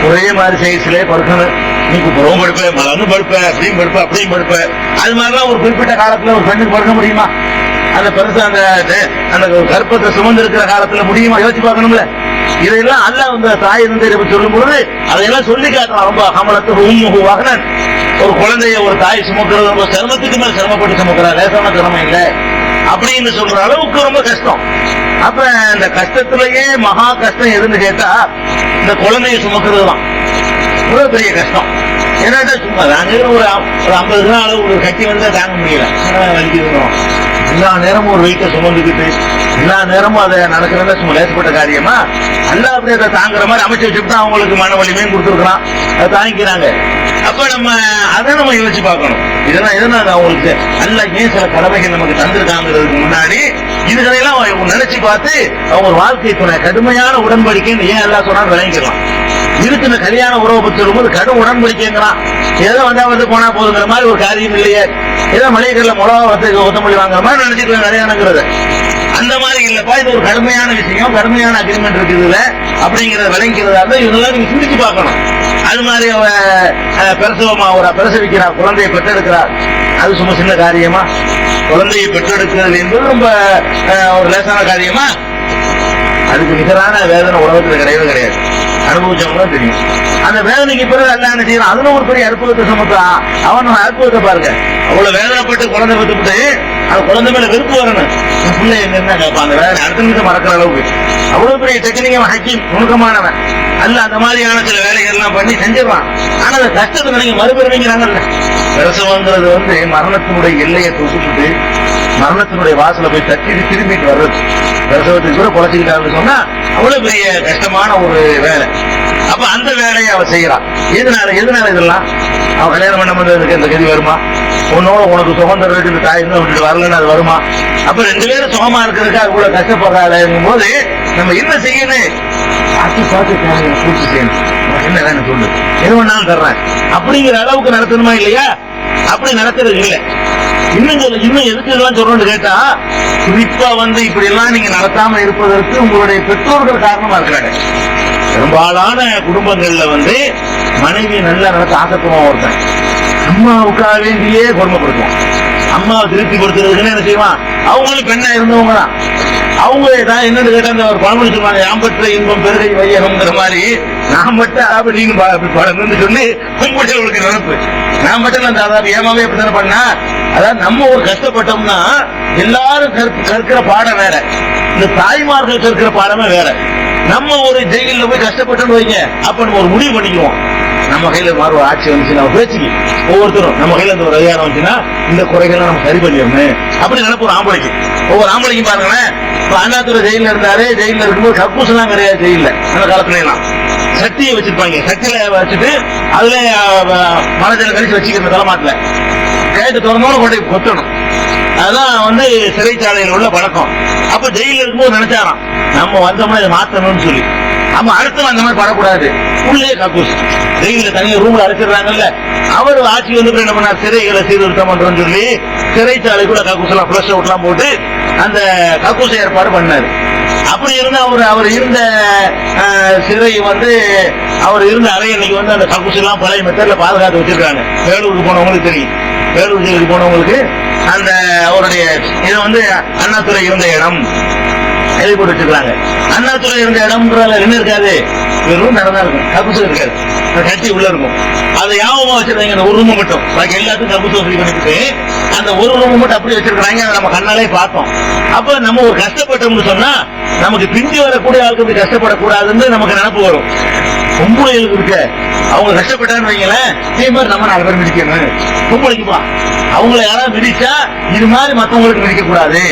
ஒரே மாதிரி சைஸ்ல படுக்கணும். நீ ரொம்ப படுப்ப, மலர்ந்து படுப்ப, அப்படியும் படுப்ப, அப்படியும் படுப்ப. அது மாதிரிலாம் ஒரு குறிப்பிட்ட காலத்துல ஒரு பெண்ணுக்கு படுக்க முடியுமா? அந்த பெருசா அந்த கர்ப்பத்தை சுமந்து இருக்கிற காலத்துல முடியுமா? யோசிச்சு பார்க்கணும்ல. இதையெல்லாம் அல்லாஹ் வந்து தாய் தந்தை சொல்லும் பொழுது அதையெல்லாம் சொல்லி காட்டலாம். ரொம்ப கமலத்து உம்முஹு வஹனன், ஒரு குழந்தைய ஒரு தாய் சுமக்கிறது ரொம்ப சிரமத்துக்கு மேல சிரமப்பட்டு சுமக்கிறா, லேசான சிரமம் இல்லை அப்படின்னு சொல்ற அளவுக்கு ரொம்ப கஷ்டம். அப்ப இந்த கஷ்டத்திலேயே மகா கஷ்டம் எதுன்னு கேட்டா இந்த குழந்தைய சுமக்கிறது தான் இவ்வளவு பெரிய கஷ்டம். ஏன்னா சும்மா நாங்க ஒரு 50 கிராம் அளவு ஒரு கட்டி வந்தா தாங்க முடியல, வலிக்கிறோம். எல்லா நேரமும் ஒரு வெயிட்ட சுமந்துக்கிட்டு எல்லா நேரமும் அதை நடக்கிறத சும்மா லேசப்பட்ட காரியமா? அல்லா அப்படி அதை தாங்குற மாதிரி அமைச்சு வச்சுட்டு அவங்களுக்கு மன வலிமையும் கொடுத்துருக்கலாம், அதை தாங்கிக்கிறாங்க. அப்ப நம்ம அதை நம்ம யோசிச்சு பார்க்கணும். இதெல்லாம் அவங்களுக்கு அல்ல ஏன் சில கடமைகள் நமக்கு தந்திருக்காங்கிறதுக்கு முன்னாடி இதுகளையெல்லாம் நினைச்சு பார்த்து அவங்க வாழ்க்கை துணை கடுமையான உடன்படிக்கைன்னு ஏன் எல்லாம் சொன்னாலும் விளங்கிக்கலாம். இதுக்கு இந்த கல்யாண உறவை பற்றி சொல்லும்போது கடும் உடன்படிக்கைங்கிறான். ஏதோ வந்தா வந்து போனா போதுங்கிற மாதிரி ஒரு காரியம் இல்லையே. ஏதோ மளிகைகள்ல மிளகா வந்து ஒத்தமொழி வாங்குற மாதிரி நினைச்சிட்டு கல்யாணங்கிறது அந்த மாதிரி இல்லப்பா. இது ஒரு கடுமையான விஷயம், கடுமையான அக்ரிமெண்ட் இருக்குது இதுல அப்படிங்கறத விளங்கிறதா இதெல்லாம் நீங்க சிந்திச்சு பார்க்கணும். அது மாதிரி அவ பிரசவமா ஒரு பிரசவிக்கிறார், குழந்தையை பெற்றெடுக்கிறார். அது சும்மா சின்ன காரியமா? குழந்தையை பெற்றெடுக்கிறது என்பது ரொம்ப ஒரு லேசான காரியமா? அதுக்கு நிகரான வேதனை உலகத்துல கிடையவே கிடையாது. அனுபவிச்சவங்களும் தெரியும். அந்த வேதனைக்கு பிறகு அல்ல என்ன செய்யறான்? அதுல ஒரு பெரிய அற்புதத்தை சமத்தான். அவன் அற்புதத்தை பாருங்க. அவ்வளவு வேதனைப்பட்டு குழந்தை பெற்றுட்டு அது குழந்தை மேல வெறுப்பு வரணும். பிள்ளை என்ன கேட்பான்? அந்த வேதனை அடுத்த நிமிஷம் மறக்கிற அளவுக்கு அவ்வளவு பெரிய டெக்னிக்கல் ஹக்கீம், நுணுக்கமானவன் அல்ல. அந்த மாதிரியான சில வேலைகள் எல்லாம் பண்ணி செஞ்சிடறான். ஆனா அந்த கஷ்டத்தை நீங்க மறுபிறவிங்கிறாங்கல்ல. பிரசவங்கிறது வந்து மரணத்தினுடைய எல்லையை தொகுத்துட்டு மரணத்தினுடைய வாசல போய் தட்டி திரும்பிட்டு வர்றது. பிரசவத்துக்கு கூட குறைச்சிக்கிட்டாருன்னு சொன்னா அவ்வளவு பெரிய கஷ்டமான ஒரு வேலை. அப்ப அந்த வேலையை அவ செய்யறான். எதனால இதெல்லாம்? அவன் கல்யாணம் பண்ண வந்ததுக்கு இந்த கதி வருமா? உன்னோட உனக்கு சுகந்தரத்துக்கு இந்த தாய் விட்டுட்டு வரலன்னு அது வருமா? அப்ப 2 பேரும் சுகமா இருக்கிறதுக்கு அது கூட கஷ்டப்படுறாளுங்கும் போது நம்ம என்ன செய்யணும்? பார்த்து பூர்த்தி செய்யணும். என்ன வேணும் சொல்லு, எது வேணாலும் தர்றேன் அப்படிங்கிற அளவுக்கு நடத்தணுமா இல்லையா? அப்படி நடத்துறது இல்லை. இன்னும் எதுக்கு இதெல்லாம் சொல்லணும்னு கேட்டா, குறிப்பா வந்து இப்படி எல்லாம் நீங்க நடத்தாம இருப்பதற்கு உங்களுடைய பெற்றோர்கள் காரணமா இருக்கிறாங்க. பெரும்பாலான குடும்பங்கள்ல வந்து மனைவி நல்லா நடத்த ஆசைப்படுவான் ஒருத்தன். அம்மாவுக்காக வேண்டியே கொடுமைப்படுத்துவான். அம்மாவை திருப்தி கொடுத்துறதுன்னு என்ன செய்வான்? அவங்களும் பெண்ணா இருந்தவங்க தான். அவங்க ஏதாவது என்னன்னு கேட்டா அந்த ஒரு பழமொழி சொல்லுவாங்க, யாம்பற்ற இன்பம் பெருகை வையகம்ங்கிற மாதிரி. நான் மட்டும் அப்படின்னு சொல்லி உங்களுக்கு நினைப்பு. நான் மட்டும் அந்த அதாவது ஏமாவே எப்படி பண்ணா, அதாவது நம்ம ஒரு கஷ்டப்பட்டோம்னா எல்லாரும் கற்கிற பாடம் வேற, இந்த தாய்மார்கள் கற்கிற பாடமே வேற. நம்ம ஒரு ஜெயில போய் கஷ்டப்பட்டோம்னு வைங்க, அப்ப நம்ம ஒரு முடிவு பண்ணிக்குவோம். நம்ம கையில மாறு ஆட்சி வந்துச்சு, நம்ம பேச்சுக்கு ஒவ்வொருத்தரும் நம்ம கையில இந்த ஒரு அதிகாரம் வந்துச்சுன்னா இந்த குறைகளை நம்ம சரி பண்ணிடணும் அப்படி நினைப்போம். ஆம்பளைக்கு ஒவ்வொரு ஆம்பளைக்கும் பாருங்களேன். அண்ணாதுரை ஜெயில இருந்தாரு, ஜெயில இருக்கும்போது கக்கூஸ் எல்லாம் கிடையாது. ஜெயில அந்த காலத்துல எல்லாம் சட்டியை வச்சிருப்பாங்க. சட்டியில வச்சுட்டு அதுல மனதில கழிச்சு வச்சுக்கிற தலைமாட்டில கேட்டு திறந்தோன்னு கொண்டு கொத்தணும். அதுதான் வந்து சிறைச்சாலையில் உள்ள பழக்கம். அப்ப ஜெயில இருக்கும்போது நினைச்சாராம், நம்ம வந்தோம்னா இதை மாத்தணும்னு சொல்லி. ஆமா, அடுத்து அந்த மாதிரி படக்கூடாது. உள்ளே கக்கூஸ் ஜெயில தனியாக ரூம்ல அடைச்சிடுறாங்கல்ல. அவர் ஆட்சி வந்து என்ன பண்ணார்? சிறைகளை சீர்திருத்தம் பண்றோம்னு சொல்லி சிறைச்சாலைக்குள்ள கக்கூஸ் எல்லாம் பிளஸ் அவுட் எல்லாம் போட்டு அந்த கக்கூஸ் ஏற்பாடு பண்ணாரு. அப்படி இருந்து அவர் இருந்த சிறை வந்து அவர் இருந்த அறை இன்னைக்கு வந்து அந்த கக்கூஸ் எல்லாம் பழைய மெத்தட்ல பாதுகாத்து வச்சிருக்காங்க. வேலூருக்கு போனவங்களுக்கு தெரியும். வேலூர் ஜெயிலுக்கு போனவங்களுக்கு அந்த அவருடைய இது வந்து அண்ணாதுரை இருந்த இடம் எழுதி போட்டு வச்சிருக்காங்க. அண்ணாதுரை இருந்த இடம்ன்றால என்ன இருக்காது, வெறும் நடந்தா இருக்கும், கக்கூஸ் இருக்காது, கட்டி உள்ள இருக்கும். அதை யாபமா வச்சிருக்காங்க. அந்த ஒரு ரூம் மட்டும், பாக்கி எல்லாத்துக்கும் கக்கூஸ் வசதி பண்ணிட்டு அந்த ஒரு ரூம் மட்டும் அப்படி வச்சிருக்காங்க. அதை நம்ம கண்ணாலே பார்த்தோம். அப்ப நம்ம ஒரு கஷ்டப்பட்டோம்னு சொன்னா நமக்கு பிந்தி வரக்கூடிய ஆளுக்கு கஷ்டப்படக்கூடாதுன்னு நமக்கு நினைப்பு வரும். பொம்பளைகளுக்கு இருக்க அவங்க கஷ்டப்பட்டான்னு வைங்களேன், இதே மாதிரி நம்ம 4 பேர் மிதிக்கணும். பொம்பளைக்குப்பா அவங்கள யாராவது மிதிச்சா இது மாதிரி மத்தவங்களுக்கு மிதிக்க கூடாது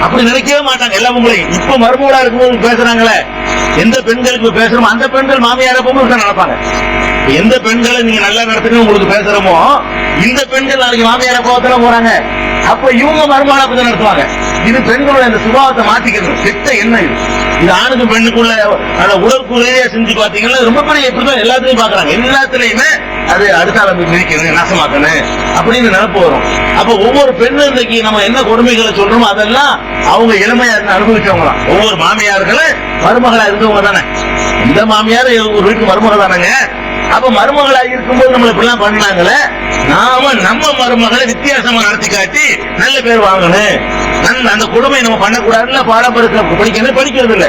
அப்படி நினைக்கவே மாட்டாங்க எல்லா பொம்பளையும். இப்ப மருமகளா இருக்கும்போது பேசுறாங்களே, எந்த பெண்களுக்கு பேசுறோமோ அந்த பெண்கள் மாமியார பொம்பளை நினைப்பாங்க. எந்த பெண்களை நீங்க நல்லா நடத்துன்னு உங்களுக்கு பேசுறோமோ இந்த பெண்கள் நாளைக்கு மாமியார கோவத்துல போறாங்க. அப்ப இவங்க மருமகளா கொஞ்சம் நடத்துவாங்க. இது பெண்களோட இந்த சுபாவத்தை மாத்திக்கணும். கெட்ட என்ன இது? இது ஆணுக்கு பெண்ணுக்குள்ள உடற்குறையே செஞ்சு பாத்தீங்கன்னா ரொம்ப பெரிய எப்படிதான் எல்லாத்துலயும் பாக்குறாங்க. எல்லாத்துலயுமே அது அடுத்த மிதிக்கணும், நாசமாக்கணும் அப்படின்னு நினைப்பு வரும். அப்ப ஒவ்வொரு பெண்ணும் இன்றைக்கு நம்ம என்ன கொடுமைகளை சொல்றோமோ அதெல்லாம் அவங்க இளமையா இருந்து அனுபவிச்சவங்க தான். ஒவ்வொரு மாமியார்களும் மருமகளா இருந்தவங்க தானே. இந்த மாமியார் ஒரு வீட்டு மருமகள் தானங்க. அப்ப மருமகளா இருக்கும்போது நம்ம இப்படிலாம் பண்ணாங்களே, நாம நம்ம மருமகளை வித்தியாசமா நடத்தி காட்டி நல்ல பேர் வாங்கணும். அந்த கொடுமை நம்ம பண்ணக்கூடாதுல பாடப்படுத்த படிக்கிறது இல்லை.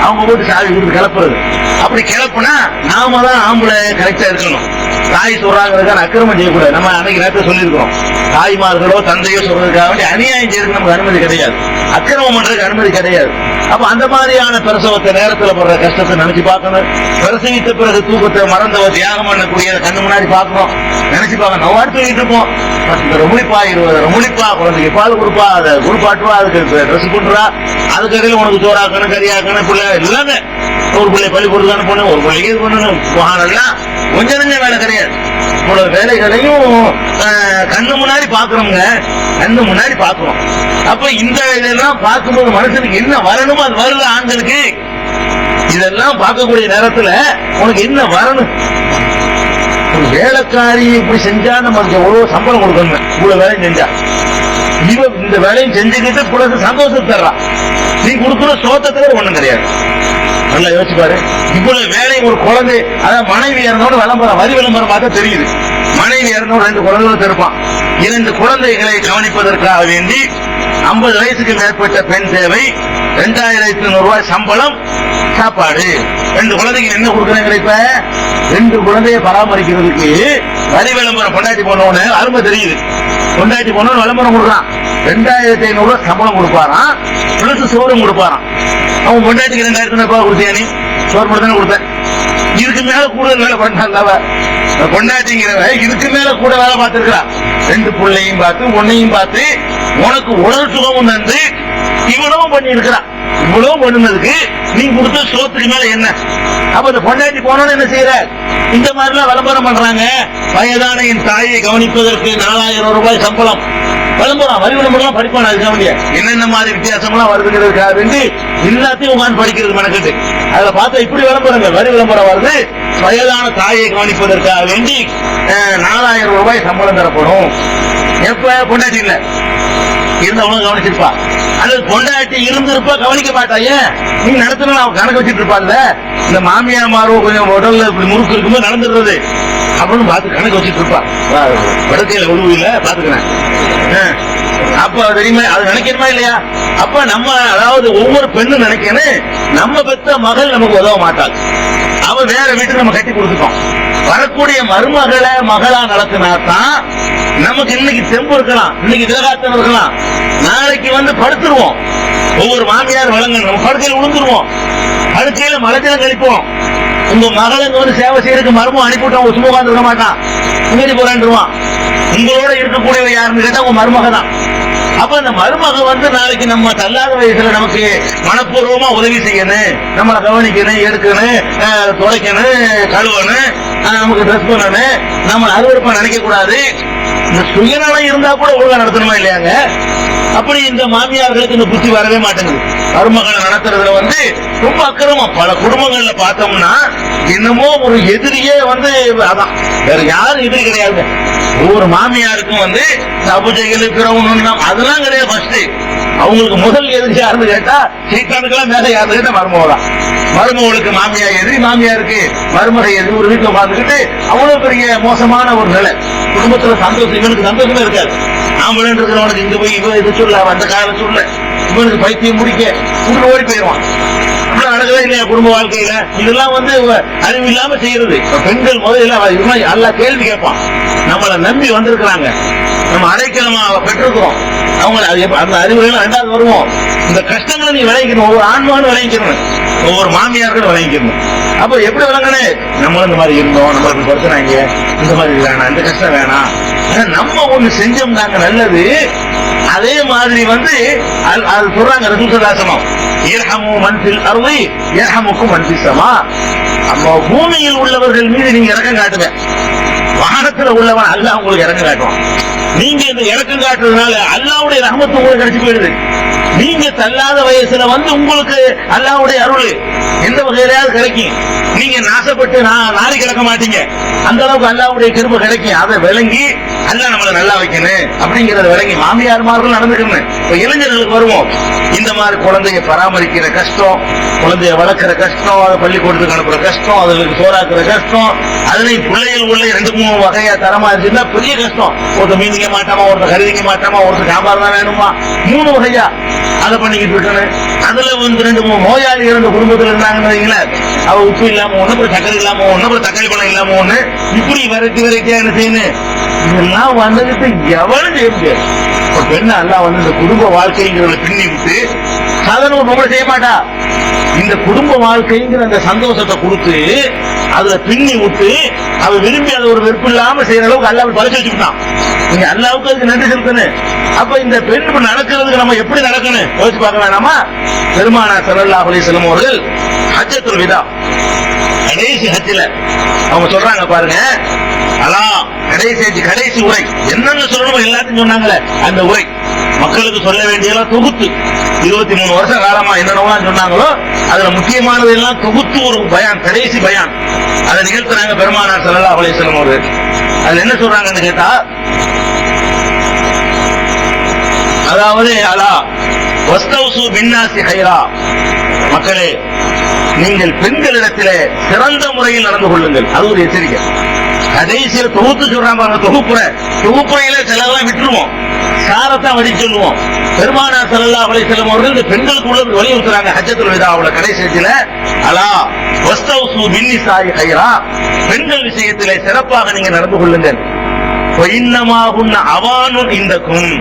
அவங்க போட்டு சாவி கொடுத்து கிளப்புறது. அப்படி கிளப்புனா நாம தான் ஆம்பளை கரெக்டா இருக்கணும். தாய் சொல்றாங்கிறதுக்கான அக்கிரமம் செய்யக்கூடாது. நம்ம அன்னைக்கு நேரத்தை சொல்லியிருக்கிறோம், தாய்மார்களோ தந்தையோ சொல்றதுக்காக வேண்டிய அநியாயம் செய்யறதுக்கு நமக்கு அனுமதி கிடையாது, அக்கிரமம் பண்றதுக்கு அனுமதி கிடையாது. அப்ப அந்த மாதிரியான பிரசவத்தை நேரத்தில் படுற கஷ்டத்தை நினைச்சு பார்க்கணும். பிரசவித்த பிறகு தூக்கத்தை மறந்தவ தியாகம் பண்ணக்கூடிய கண்ணு முன்னாடி பார்க்கணும், நினைச்சு பார்க்கணும். நம்ம தூங்கிட்டு இருப்போம், ரொமுளிப்பா குழந்தைக்கு பால் கொடுப்பா, அதை குளிப்பாட்டுவா, அதுக்கு ட்ரெஸ் பண்றா, அதுக்கு இடையில உனக்கு சோறாக்கணும், கறியாக்கணும், பிள்ளை எல்லாமே. ஒரு பிள்ளை பள்ளிக்கூடத்துக்கு அனுப்பணும், ஒரு பிள்ளைக்கு இது பண்ணணும், எல்லாம் கொஞ்சம் நெஞ்ச வேலை கிடையாது. இவ்வளவு வேலைகளையும் கண்ணு முன்னாடி பாக்குறோங்க, கண்ணு முன்னாடி பாக்குறோம். அப்ப இந்த இதெல்லாம் பார்க்கும்போது மனுஷனுக்கு என்ன வரணுமோ அது வருது. ஆண்களுக்கு இதெல்லாம் பார்க்கக்கூடிய நேரத்துல உனக்கு என்ன வரணும்? ஒரு வேலைக்காரி இப்படி செஞ்சா நமக்கு எவ்வளவு சம்பளம் கொடுக்கணும், இவ்வளவு வேலையும் செஞ்சா. இந்த வேலையும் செஞ்சுக்கிட்டு பிள்ளைக்கு சந்தோஷம் தர்றான். நீ கொடுக்குற சோத்தத்துல ஒண்ணும் கிடையாது. நல்லா யோசிச்சு பாரு. இவ்வளவு வேலை ஒரு குழந்தை, அதாவது மனைவி இறந்தோட விளம்பரம், வரி விளம்பரம் பார்த்தா தெரியுது. மனைவி இறந்தோட 2 குழந்தைகள் இருப்பான். 2 குழந்தைகளை கவனிப்பதற்காக வேண்டி 50 வயசுக்கு மேற்பட்ட பெண் தேவை, 2500 ரூபாய் சம்பளம், சாப்பாடு. 2 குழந்தைக்கு என்ன கொடுக்குறாங்க? இப்ப 2 குழந்தைய பராமரிக்கிறதுக்கு வரி விளம்பரம் பொண்டாட்டி போனோன்னு அருமை தெரியுது. பொண்டாட்டி போனோன்னு விளம்பரம் கொடுக்குறான். 2500 ரூபாய் சம்பளம் கொடுப்பாராம், பிளஸ் சோறும் கொடுப்பாராம். அவன் பொண்டாட்டிக்கு 2500 ரூபாய் கொடுத்தியா? நீ சோறு மட்டும் தானே கொடுத்த. இதுக்கு மேல கூடுதல் வேலை பண்ணால பொண்டாட்டிங்கிறவ, இதுக்கு மேல கூட வேலை பார்த்திருக்கிறான். 2 பிள்ளையும் பார்த்து, உன்னையும் பார்த்து, உனக்கு உடல் சுகமும் தந்து இவ்வளவும் பண்ணி இருக்கிறான். இவ்வளவு பண்ணுனதுக்கு நீ கொடுத்த சோத்துக்கு மேல என்ன? அப்ப இந்த பொண்டாட்டி போனோன்னு என்ன செய்யற? இந்த மாதிரி எல்லாம் விளம்பரம் பண்றாங்க. வயதான என் தாயை கவனிப்பதற்கு 4000 ரூபாய் சம்பளம். விளம்பரம், வரி விளம்பரம் படிப்பான என்னென்ன மாதிரி வித்தியாசம் எல்லாம் வருதுங்கிறதுக்காக வேண்டி எல்லாத்தையும் உட்காந்து படிக்கிறது மெனக்கிட்டு. அதுல பார்த்தா இப்படி விளம்பரங்கள், வரி விளம்பரம் வருது. வயதான தாயை கவனிப்பதற்காக வேண்டி 4000 ரூபாய் சம்பளம் தரப்படும். எப்ப பொண்டாட்டி இல்ல இருந்தவனும் கவனிச்சிருப்பா, அல்லது பொண்டாட்டி இருந்திருப்பா கவனிக்க மாட்டாயே. நீ நடத்தின அவன் கணக்கு வச்சுட்டு இருப்பான்ல. இந்த மாமியாமாரோ கொஞ்சம் உடல்ல இப்படி முறுக்கு இருக்கும்போது நடந்துடுறது அப்படின்னு பார்த்து கணக்கு வச்சுட்டு இருப்பா. படுக்கையில உழுவில பாத்துக்கிறேன். அப்ப தெரியுமா அது நினைக்கணுமா இல்லையா? அப்ப நம்ம, அதாவது ஒவ்வொரு பெண்ணும் நினைக்கணும், நம்ம பெத்த மகள் நமக்கு உதவ மாட்டாள். அவ வேற வீட்டுக்கு நம்ம கட்டி கொடுத்துட்டோம். வரக்கூடிய மருமகளை மகளா நடத்தினாத்தான் நமக்கு இன்னைக்கு தெம்பு இருக்கலாம், இன்னைக்கு திலகாத்தம் இருக்கலாம். நாளைக்கு வந்து படுத்துருவோம். ஒவ்வொரு மாமியார் வழங்கணும், நம்ம படுக்கையில் விழுந்துருவோம், படுக்கையில மலஜலம் கழிப்போம். உங்க மகளுக்கு வந்து சேவை செய்யறதுக்கு மருமம் அனுப்பிவிட்டோம், சும்மா உட்கார்ந்து இருக்க மாட்டான், முன்னாடி போறான்டுவான். உங்களோட இருக்கக்கூடியவ யாருன்னு கேட்டா உங்க மருமக தான். அப்ப அந்த மருமக வந்து நாளைக்கு நம்ம தள்ளாத வயசுல நமக்கு மனப்பூர்வமா உதவி செய்யணும், நம்மளை கவனிக்கணும், எடுக்கணும், துடைக்கணும், கழுவணும், நமக்கு ட்ரெஸ் பண்ணணும், நம்ம அறுவறுப்பா நினைக்க கூடாது. இந்த சுயநலம் இருந்தா கூட ஒழுங்கா நடத்தணுமா இல்லையாங்க? அப்படி இந்த மாமியார்களுக்கு இந்த புத்தி வரவே மாட்டேங்குது. மருமகளை நடத்துறதுல வந்து ரொம்ப அக்கிரமம். பல குடும்பங்கள்ல பார்த்தோம்னா என்னமோ ஒரு எதிரியே வந்து அதான், வேற யாரும் எதிரி கிடையாது. ஒவ்வொரு மாமியாருக்கும் வந்து அபுஜைகள் பிறவணும் அதெல்லாம் கிடையாது. ஃபர்ஸ்ட் அவங்களுக்கு முதல் எதிரி யாருன்னு கேட்டா சீட்டானுக்கெல்லாம் மேல யாருன்னு கேட்டா மருமகதான். மருமகளுக்கு மாமியார் எதிரி, மாமியாருக்கு மருமகை எதிரி. ஒரு வீட்டுல உட்கார்ந்துக்கிட்டு அவ்வளவு பெரிய மோசமான ஒரு நிலை. குடும்பத்துல சந்தோஷம், இவனுக்கு சந்தோஷமே இருக்காது. ஆம்பளை இருக்கிறவனுக்கு இங்க போய் இவன் இது சொல்ல, அந்த காலம் சொல்ல, இவனுக்கு பைத்தியம் முடிக்க உள்ள ஓடி போயிடுவான். நடக்கவே இல்லையா குடும்ப வாழ்க்கையில? இதெல்லாம் வந்து அறிவு இல்லாம செய்யறது. பெண்கள் முதல்ல எல்லாம் கேள்வி கேட்பான். நம்மளை நம்பி வந்திருக்கிறாங்க, நம்ம அடைக்கலமா பெற்றிருக்கிறோம். அவங்க அந்த அறிவுகள் 2வது வருவோம். இந்த கஷ்டங்களை நீ விளைவிக்கணும், ஒவ்வொரு ஆண்மானும் விளைவிக்கணும், ஒவ்வொரு மாமியார்கள் விளைவிக்கணும். அப்ப எப்படி விளங்கனே? நம்மளும் இந்த மாதிரி இருந்தோம், நம்மளுக்கு படுத்துனாங்க, இந்த மாதிரி வேணாம், இந்த கஷ்டம் வேணாம், நம்ம ஒண்ணு செஞ்சோம்னாங்க நல்லது. அதே மாதிரி வந்து அது சொல்றாங்க ரசூலுல்லாஹி இர்ஹமு மன் ஃபில் அர்தி யர்ஹமுக்கும் மன் ஃபிஸ் ஸமா. நம்ம பூமியில் உள்ளவர்கள் மீது நீங்க இரக்கம் காட்டுங்க, வானத்துல உள்ளவன் அல்லாஹ் உங்களுக்கு இரக்கம் காட்டுவான். நீங்க இந்த இரக்கம் காட்டுறதுனால அல்லாஹ்வுடைய ரஹ்மத் உங்களுக்கு கிடைச்சு போயிடுது. நீங்க தள்ளாத வயசுல வந்து உங்களுக்கு அல்லாஹ்வுடைய அருள் எந்த வகையிலாவது கிடைக்கும். நீங்க நாசப்பட்டு நாரி கிடக்க மாட்டீங்க. அந்த அளவுக்கு அல்லாஹ்வுடைய கிருபை கிடைக்கும். அதை விளங்கி அல்லாஹ் நம்மளை நல்லா வைக்கணும் அப்படிங்கறத விளங்கி மாமியார்மார்கள் நடந்துக்கணும். இப்ப இளைஞர்களுக்கு வருவோம். இந்த மாதிரி குழந்தைய பராமரிக்கிற கஷ்டம், குழந்தைய வளர்க்கிற கஷ்டம், அதை பள்ளிக்கூடத்துக்கு அனுப்புற கஷ்டம், அதுக்கு சோறாக்குற கஷ்டம், அதுலயும் பிள்ளைகள் உள்ள 2-3 வகையா தரமா இருந்துச்சுன்னா பெரிய கஷ்டம். ஒருத்தர் மீன் திங்க மாட்டாமா, ஒருத்தர் கறி திங்க மாட்டாமா, ஒருத்தர் சாம்பார் தான் வேணுமா, 3 வகையா அதை பண்ணிக்கிட்டு இருக்கணும். அதுல 2-3 நோயாளி இருந்த குடும்பத்தில் இருந்தாங்கன்னு அவ உப்பு இல்லாம ஒண்ணு, அப்புறம் சக்கரை இல்லாம ஒண்ணு, அப்புறம் தக்காளி பழம் இல்லாம ஒண்ணு, இப்படி வெரைட்டியா என்ன செய்யணும். இதெல்லாம் வந்ததுக்கு எவனும் செய்ய முடியாது. ஒரு பெண்ண எல்லாம் வந்து இந்த குடும்ப வாழ்க்கைங்கிறத பின்னி விட்டு சாதாரண ஒரு பொம்பளை செய்ய மாட்டா. இந்த குடும்ப வாழ்க்கைங்கிற அந்த சந்தோஷத்தை கொடுத்து அதுல பின்னி விட்டு அவ விரும்பி அதை ஒரு வெறுப்பு இல்லாம செய்யற அளவுக்கு அல்லாஹ் பரிசு வச்சுக்கிட்டான். நீங்க அல்லாஹ்வுக்கு அதுக்கு நன்றி செலுத்தணும். அப்ப இந்த பெண் நடக்கிறதுக்கு நம்ம எப்படி நடக்கணும் யோசிச்சு பார்க்க வேணாமா? பெருமானார் ஸல்லல்லாஹு அலைஹி வஸல்லம் அவர்கள் ஹஜ்ஜத்துல் விதா கடைசி ஹஜ்ஜில அவங்க சொல்றாங்க பாருங்க, அலா கடைசி உரை என்னன்னு சொல்லணுமோ எல்லாத்தையும் சொன்னாங்களே அந்த உரை மக்களுக்கு சொல்ல வேண்டியதெல்லாம் தொகுத்து 23 வருஷ காலமா என்னென்னவா சொன்னாங்களோ அதுல முக்கியமானது எல்லாம் தொகுத்து ஒரு பயான், கடைசி பயான் அதை நிகழ்த்துறாங்க பெருமானார் ஸல்லல்லாஹு அலைஹி வஸல்லம் அவர்கள். அதுல என்ன சொல்றாங்கன்னு கேட்டா, அதாவது அலா வஸ்தௌசு பின்னாசி கைரா, மக்களே நீங்கள் பெண்களிடத்திலே சிறந்த முறையில் நடந்து கொள்ளுங்கள். அது ஒரு எச்சரிக்கை. கடைசியில் தொகுத்து சொல்றாங்க. தொகுப்புறையில சிலவெல்லாம் விட்டுருவோம், சாரத்தான் வடி சொல்லுவோம். பெருமானார் ஸல்லல்லாஹு அலைஹி வஸல்லம் அவர்கள் இந்த பெண்களுக்கு உள்ள வலியுறுத்துறாங்க ஹஜ்ஜத்துல் விதாவுல கடைசியில, அலா வஸ்தௌசு பின்னிசாஇ கைரா, பெண்கள் விஷயத்திலே சிறப்பாக நீங்க நடந்து கொள்ளுங்கள். இன்னமாகுன்ன அவானுன் இந்தக்கும்,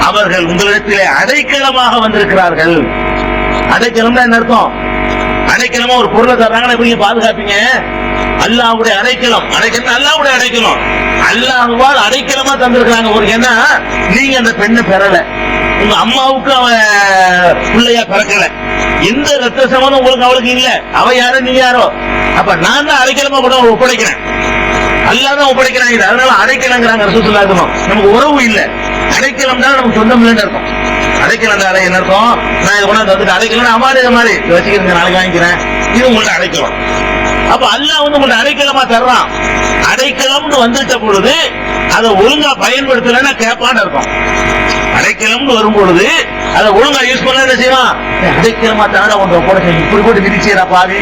அவர்கள் உங்களிடத்திலே அடைக்கலமாக வந்திருக்கிறார்கள். அடைக்கலம் என்ன அர்த்தம்? அடைக்கலமா ஒரு பொருளை தர்றாங்கன்னா எப்படி பாதுகாப்பீங்க? அல்லாஹ்வுடைய அடைக்கலம், அல்லாஹ்வுடைய அடைக்கலம், அல்லாஹ்வால் அடைக்கலமா தந்திருக்கிறாங்க. ஒரு ஏன்னா நீங்க அந்த பெண்ணை பெறல, உங்க அம்மாவுக்கு அவ பிள்ளையா பிறக்கல, எந்த ரத்த சம்பந்தம் உங்களுக்கு அவளுக்கு இல்ல, அவ யாரோ நீ யாரோ, அப்ப நான் தான் அடைக்கலமா கூட ஒப்படைக்கிறேன், அல்லாஹ் தான் ஒப்படைக்கிறாங்க. அதனால அடைக்கலங்கிறாங்க ரசூலுல்லாஹி ஸல்லல்லாஹு அலைஹி வஸல்லம். நமக்கு உறவு இல்ல, அடைக்கலம் தான் நமக்கு சொந்தம் இல்லைன்னு இருக்கும். அடைக்கலம் தான் என்ன இருக்கும்? நான் இதை கொண்டாந்து வந்துட்டு அடைக்கலம் அம்மாடி மாதிரி வச்சுக்கிறேன், நாளைக்கு வாங்கிக்கிறேன், இது உங்கள்ட்ட அடைக்கலாம். அப்ப அல்லாஹ் வந்து உங்கள்ட்ட அடைக்கலமா தர்றான். அடைக்கலம்னு வந்துட்ட பொழுது அதை ஒழுங்கா பயன்படுத்தலன்னா கேட்பான்னு இருக்கும். அடைக்கலம்னு வரும் பொழுது அதை ஒழுங்கா யூஸ் பண்ண என்ன செய்வான்? அடைக்கலமா தானே உங்க போட இப்படி போட்டு விரிச்சியரா பாவி,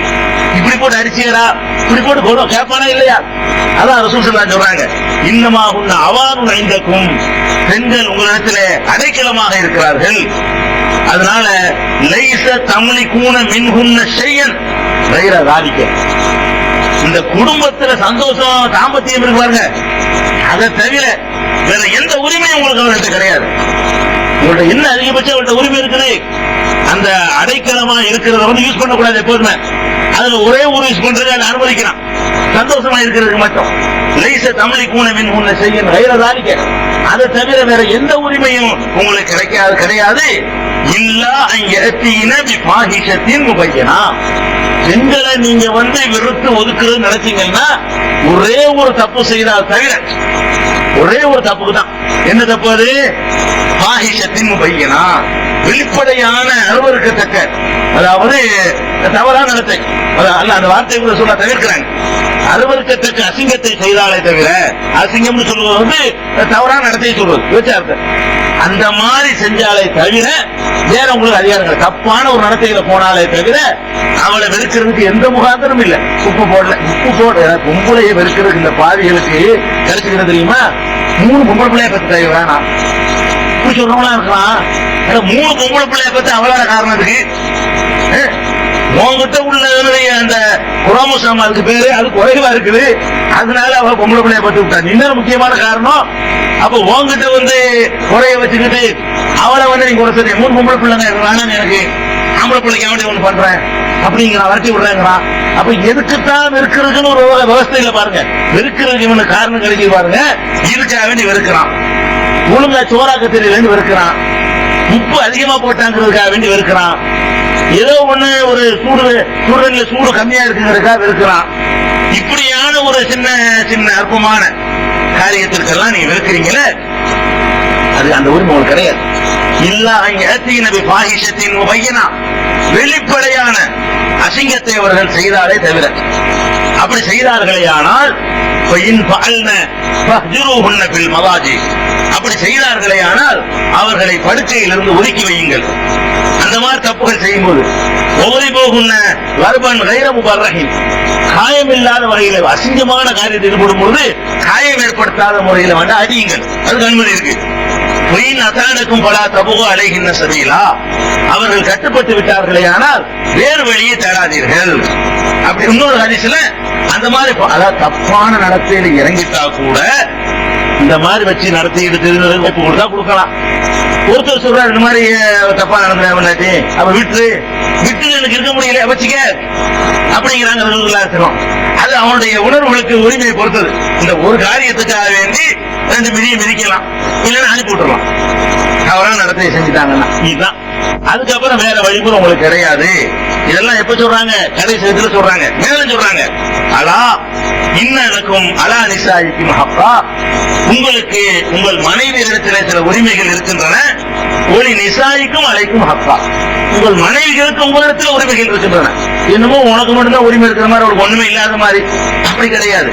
இப்படி போட்டு அடிச்சியரா, இப்படி போட்டு கொடு கேட்பானா இல்லையா? அதான் ரசூல் ஸல்லல்லாஹு அலைஹி வஸல்லம் சொல்றாங்க, இன்னமாகுன்ன அவானுன் இந்தக்கும், பெண்கள் உங்களிடத்திலே அடைக்கலமாக இருக்கிறார்கள். அதனால லைஸ தம்லிகூன மின்ஹுன்ன ஷையன் கைர ஸாலிக, இந்த குடும்பத்துல சந்தோஷம் தாம்பத்தியம் இருக்கு பாருங்க, அதை தவிர வேற எந்த உரிமையும் உங்களுக்கு அவர்கிட்ட கிடையாது. உங்கள்ட்ட என்ன அதிகபட்சம் அவர்கிட்ட உரிமை இருக்குது? அந்த அடைக்கலமா இருக்கிறத வந்து யூஸ் பண்ணக்கூடாது எப்போதுமே. அதுல ஒரே ஒரு யூஸ் பண்றது அதை அனுமதிக்கிறான், சந்தோஷமா இருக்கிறதுக்கு மட்டும். லைஸ தம்லிகூன மின்ஹுன்ன ஷையன் கைர ஸாலிக, அதை தவிர வேற எந்த உரிமையும் உங்களுக்கு கிடையாது. இல்லா அன் யஅதீன பிஃபாஹிஷத்தின் முபய்யனா, பெண்களை நீங்க வந்து வெறுத்து ஒதுக்குறது நினைச்சீங்கன்னா ஒரே ஒரு தப்பு செய்தால் தவிர, ஒரே ஒரு தப்புக்கு தான். என்ன தப்பு அது? ஃபாஹிஷத்தின் முபய்யனா, வெளிப்படையான அருவருக்கத்தக்க, அதாவது தவறான நடத்தை, அல்ல அந்த வார்த்தை கூட சொல்ல தவிர்க்கிறாங்க. அருவருக்கத்தக்க அசிங்கத்தை செய்தாலே தவிர, அசிங்கம்னு சொல்லுவது வந்து தவறான நடத்தை சொல்வது விபச்சாரத்தை, அந்த மாதிரி செஞ்சாலே தவிர வேற உங்களுக்கு அதிகாரங்கள். தப்பான ஒரு நடத்தையில போனாலே தவிர அவளை வெறுக்கிறதுக்கு எந்த முகாந்திரமும் இல்ல. உப்பு போட பொம்பளையை வெறுக்கிறதுக்கு இந்த பாவிகளுக்கு கிடைச்சுக்கிறது தெரியுமா? 3 பொம்பளை பிள்ளைய பத்தி வேணாம் இப்படி சொல்றவங்களா இருக்கலாம். 3 பொம்பளை பிள்ளைய பத்தி அவளான காரணத்துக்கு உங்ககிட்ட உள்ள அந்த குரோமோசோம் அதுக்கு பேரு அது குறைவா இருக்குது, அதனால அவ பொம்பளை பிள்ளைய பத்தி விட்டாங்க. இன்னொரு முக்கியமான காரணம், அப்ப உங்ககிட்ட வந்து குறைய வச்சுக்கிட்டு அவளை வந்து நீங்க குறை 3 பொம்பளை பிள்ளைங்க வேணாம், எனக்கு ஆம்பளை பிள்ளைக்கு அவன் ஒண்ணு பண்றேன் அப்படிங்கிறான், வரட்டி விடுறேங்கிறான். அப்ப எதுக்குத்தான் வெறுக்கிறதுன்னு ஒரு விவசாயில பாருங்க, வெறுக்கிறதுக்கு இவனுக்கு காரணம் கிடைக்க பாருங்க. இதுக்காக வேண்டி வெறுக்கிறான், ஒழுங்கா சோறாக்க தெரியல வெறுக்கிறான், உப்பு அதிகமா போட்டாங்கிறதுக்காக வேண்டி வெறுக்கிறான், ஏதோ ஒண்ணு ஒரு சூடு கம்மியா இருக்குங்கிறதுக்காக வெறுக்கிறான். இப்படியான ஒரு சின்ன சின்ன அற்பமான காரியத்திற்கெல்லாம் நீங்க வெறுக்கிறீங்களே, அது அந்த உரிமை உங்களுக்கு கிடையாது. இல்லா யஅதீன பிஃபாஹிஷத்தின் முபையினா, வெளிப்படையான அசிங்கத்தை அவர்கள் செய்தாலே தவிர. அப்படி செய்தார்களேயானால் அப்படி செய்தார்களேயானால் அவர்களை படுக்கையிலிருந்து ஒதுக்கி வையுங்கள். அந்த மாதிரி தப்புகள் செய்யும்போது ஒவ்வொரு போகுன்ன வர்பன் கைர முபர்ரஹின், காயம் இல்லாத வகையில் அசிங்கமான காரியத்தில் ஈடுபடும் போது காயம் ஏற்படுத்தாத முறையில் வந்து அடியுங்கள். அதுக்கு அனுமதி இருக்கு. அத்தானுக்கும் பல தபுக அலைகின்ற சபீலா, அவர்கள் கட்டுப்பட்டு விட்டார்களே ஆனால் வேறு வழியை தேடாதீர்கள். அப்படி இன்னொரு ஹதீஸ்ல அந்த மாதிரி அதாவது தப்பான நடத்தையில இறங்கிட்டா கூட இந்த மாதிரி வச்சு நடத்திட்டு வாய்ப்பு கொடுத்தா கொடுக்கலாம். ஒருத்தர் சொல்றாரு இந்த மாதிரி தப்பா நடந்தாட்டி அப்ப விட்டு எனக்கு இருக்க முடியல வச்சுக்க அப்படிங்கிறாங்க. அது அவனுடைய உணர்வுகளுக்கு உரிமையை பொறுத்தது. இந்த ஒரு காரியத்துக்காக வேண்டி 2 மிதியை மிதிக்கலாம், இல்லைன்னா அனுப்பி விட்டுறலாம். அவரால் நடத்தையை செஞ்சுட்டாங்கன்னா இதுதான். அதுக்கப்புறம் வேற வழிமுறை உங்களுக்கு கிடையாது. இதெல்லாம் எப்ப சொல்றாங்க? கடைசி இடத்துல சொல்றாங்க. மேலும் சொல்றாங்க, அலா இன்னக்கும் அலா நிசாயிக்கும் ஹப்பா, உங்களுக்கு உங்கள் மனைவியிடத்திலே சில உரிமைகள் இருக்கின்றன. ஒளி நிசாயிக்கும் அலைக்கும் ஹப்பா, உங்கள் மனைவிகளுக்கு உங்களிடத்தில் உரிமைகள் இருக்கின்றன. என்னமோ உனக்கு மட்டும்தான் உரிமை இருக்கிற மாதிரி, ஒரு ஒண்ணுமே இல்லாத மாதிரி. அப்படி கிடையாது.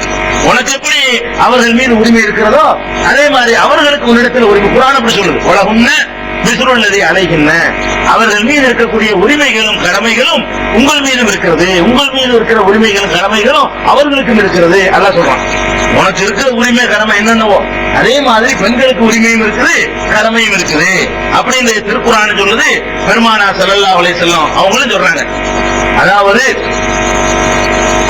உனக்கு எப்படி அவர்கள் மீது உரிமை இருக்கிறதோ அதே மாதிரி அவர்களுக்கு உன்னிடத்தில் உரிமை. குர்ஆன் அப்படி சொல்லுது, உலகுன்ன மிஸ்ருல்லதி அலைகின்ன, அவர்கள் மீது இருக்கக்கூடிய உரிமைகளும் கடமைகளும் உங்கள் மீதும் இருக்கிறது. உங்கள் மீது இருக்கிற உரிமைகளும் கடமைகளும் அவர்களுக்கும் இருக்கிறது. அல்லாஹ் சொல்றான், உனக்கு இருக்கிற உரிமை கடமை என்னென்னவோ அதே மாதிரி பெண்களுக்கு உரிமையும் இருக்குது, கடமையும் இருக்குது அப்படின்னு திருக்குர்ஆன் சொல்லுது. பெருமானார் ஸல்லல்லாஹு அலைஹி வஸல்லம் அவங்களும் சொல்றாங்க. அதாவது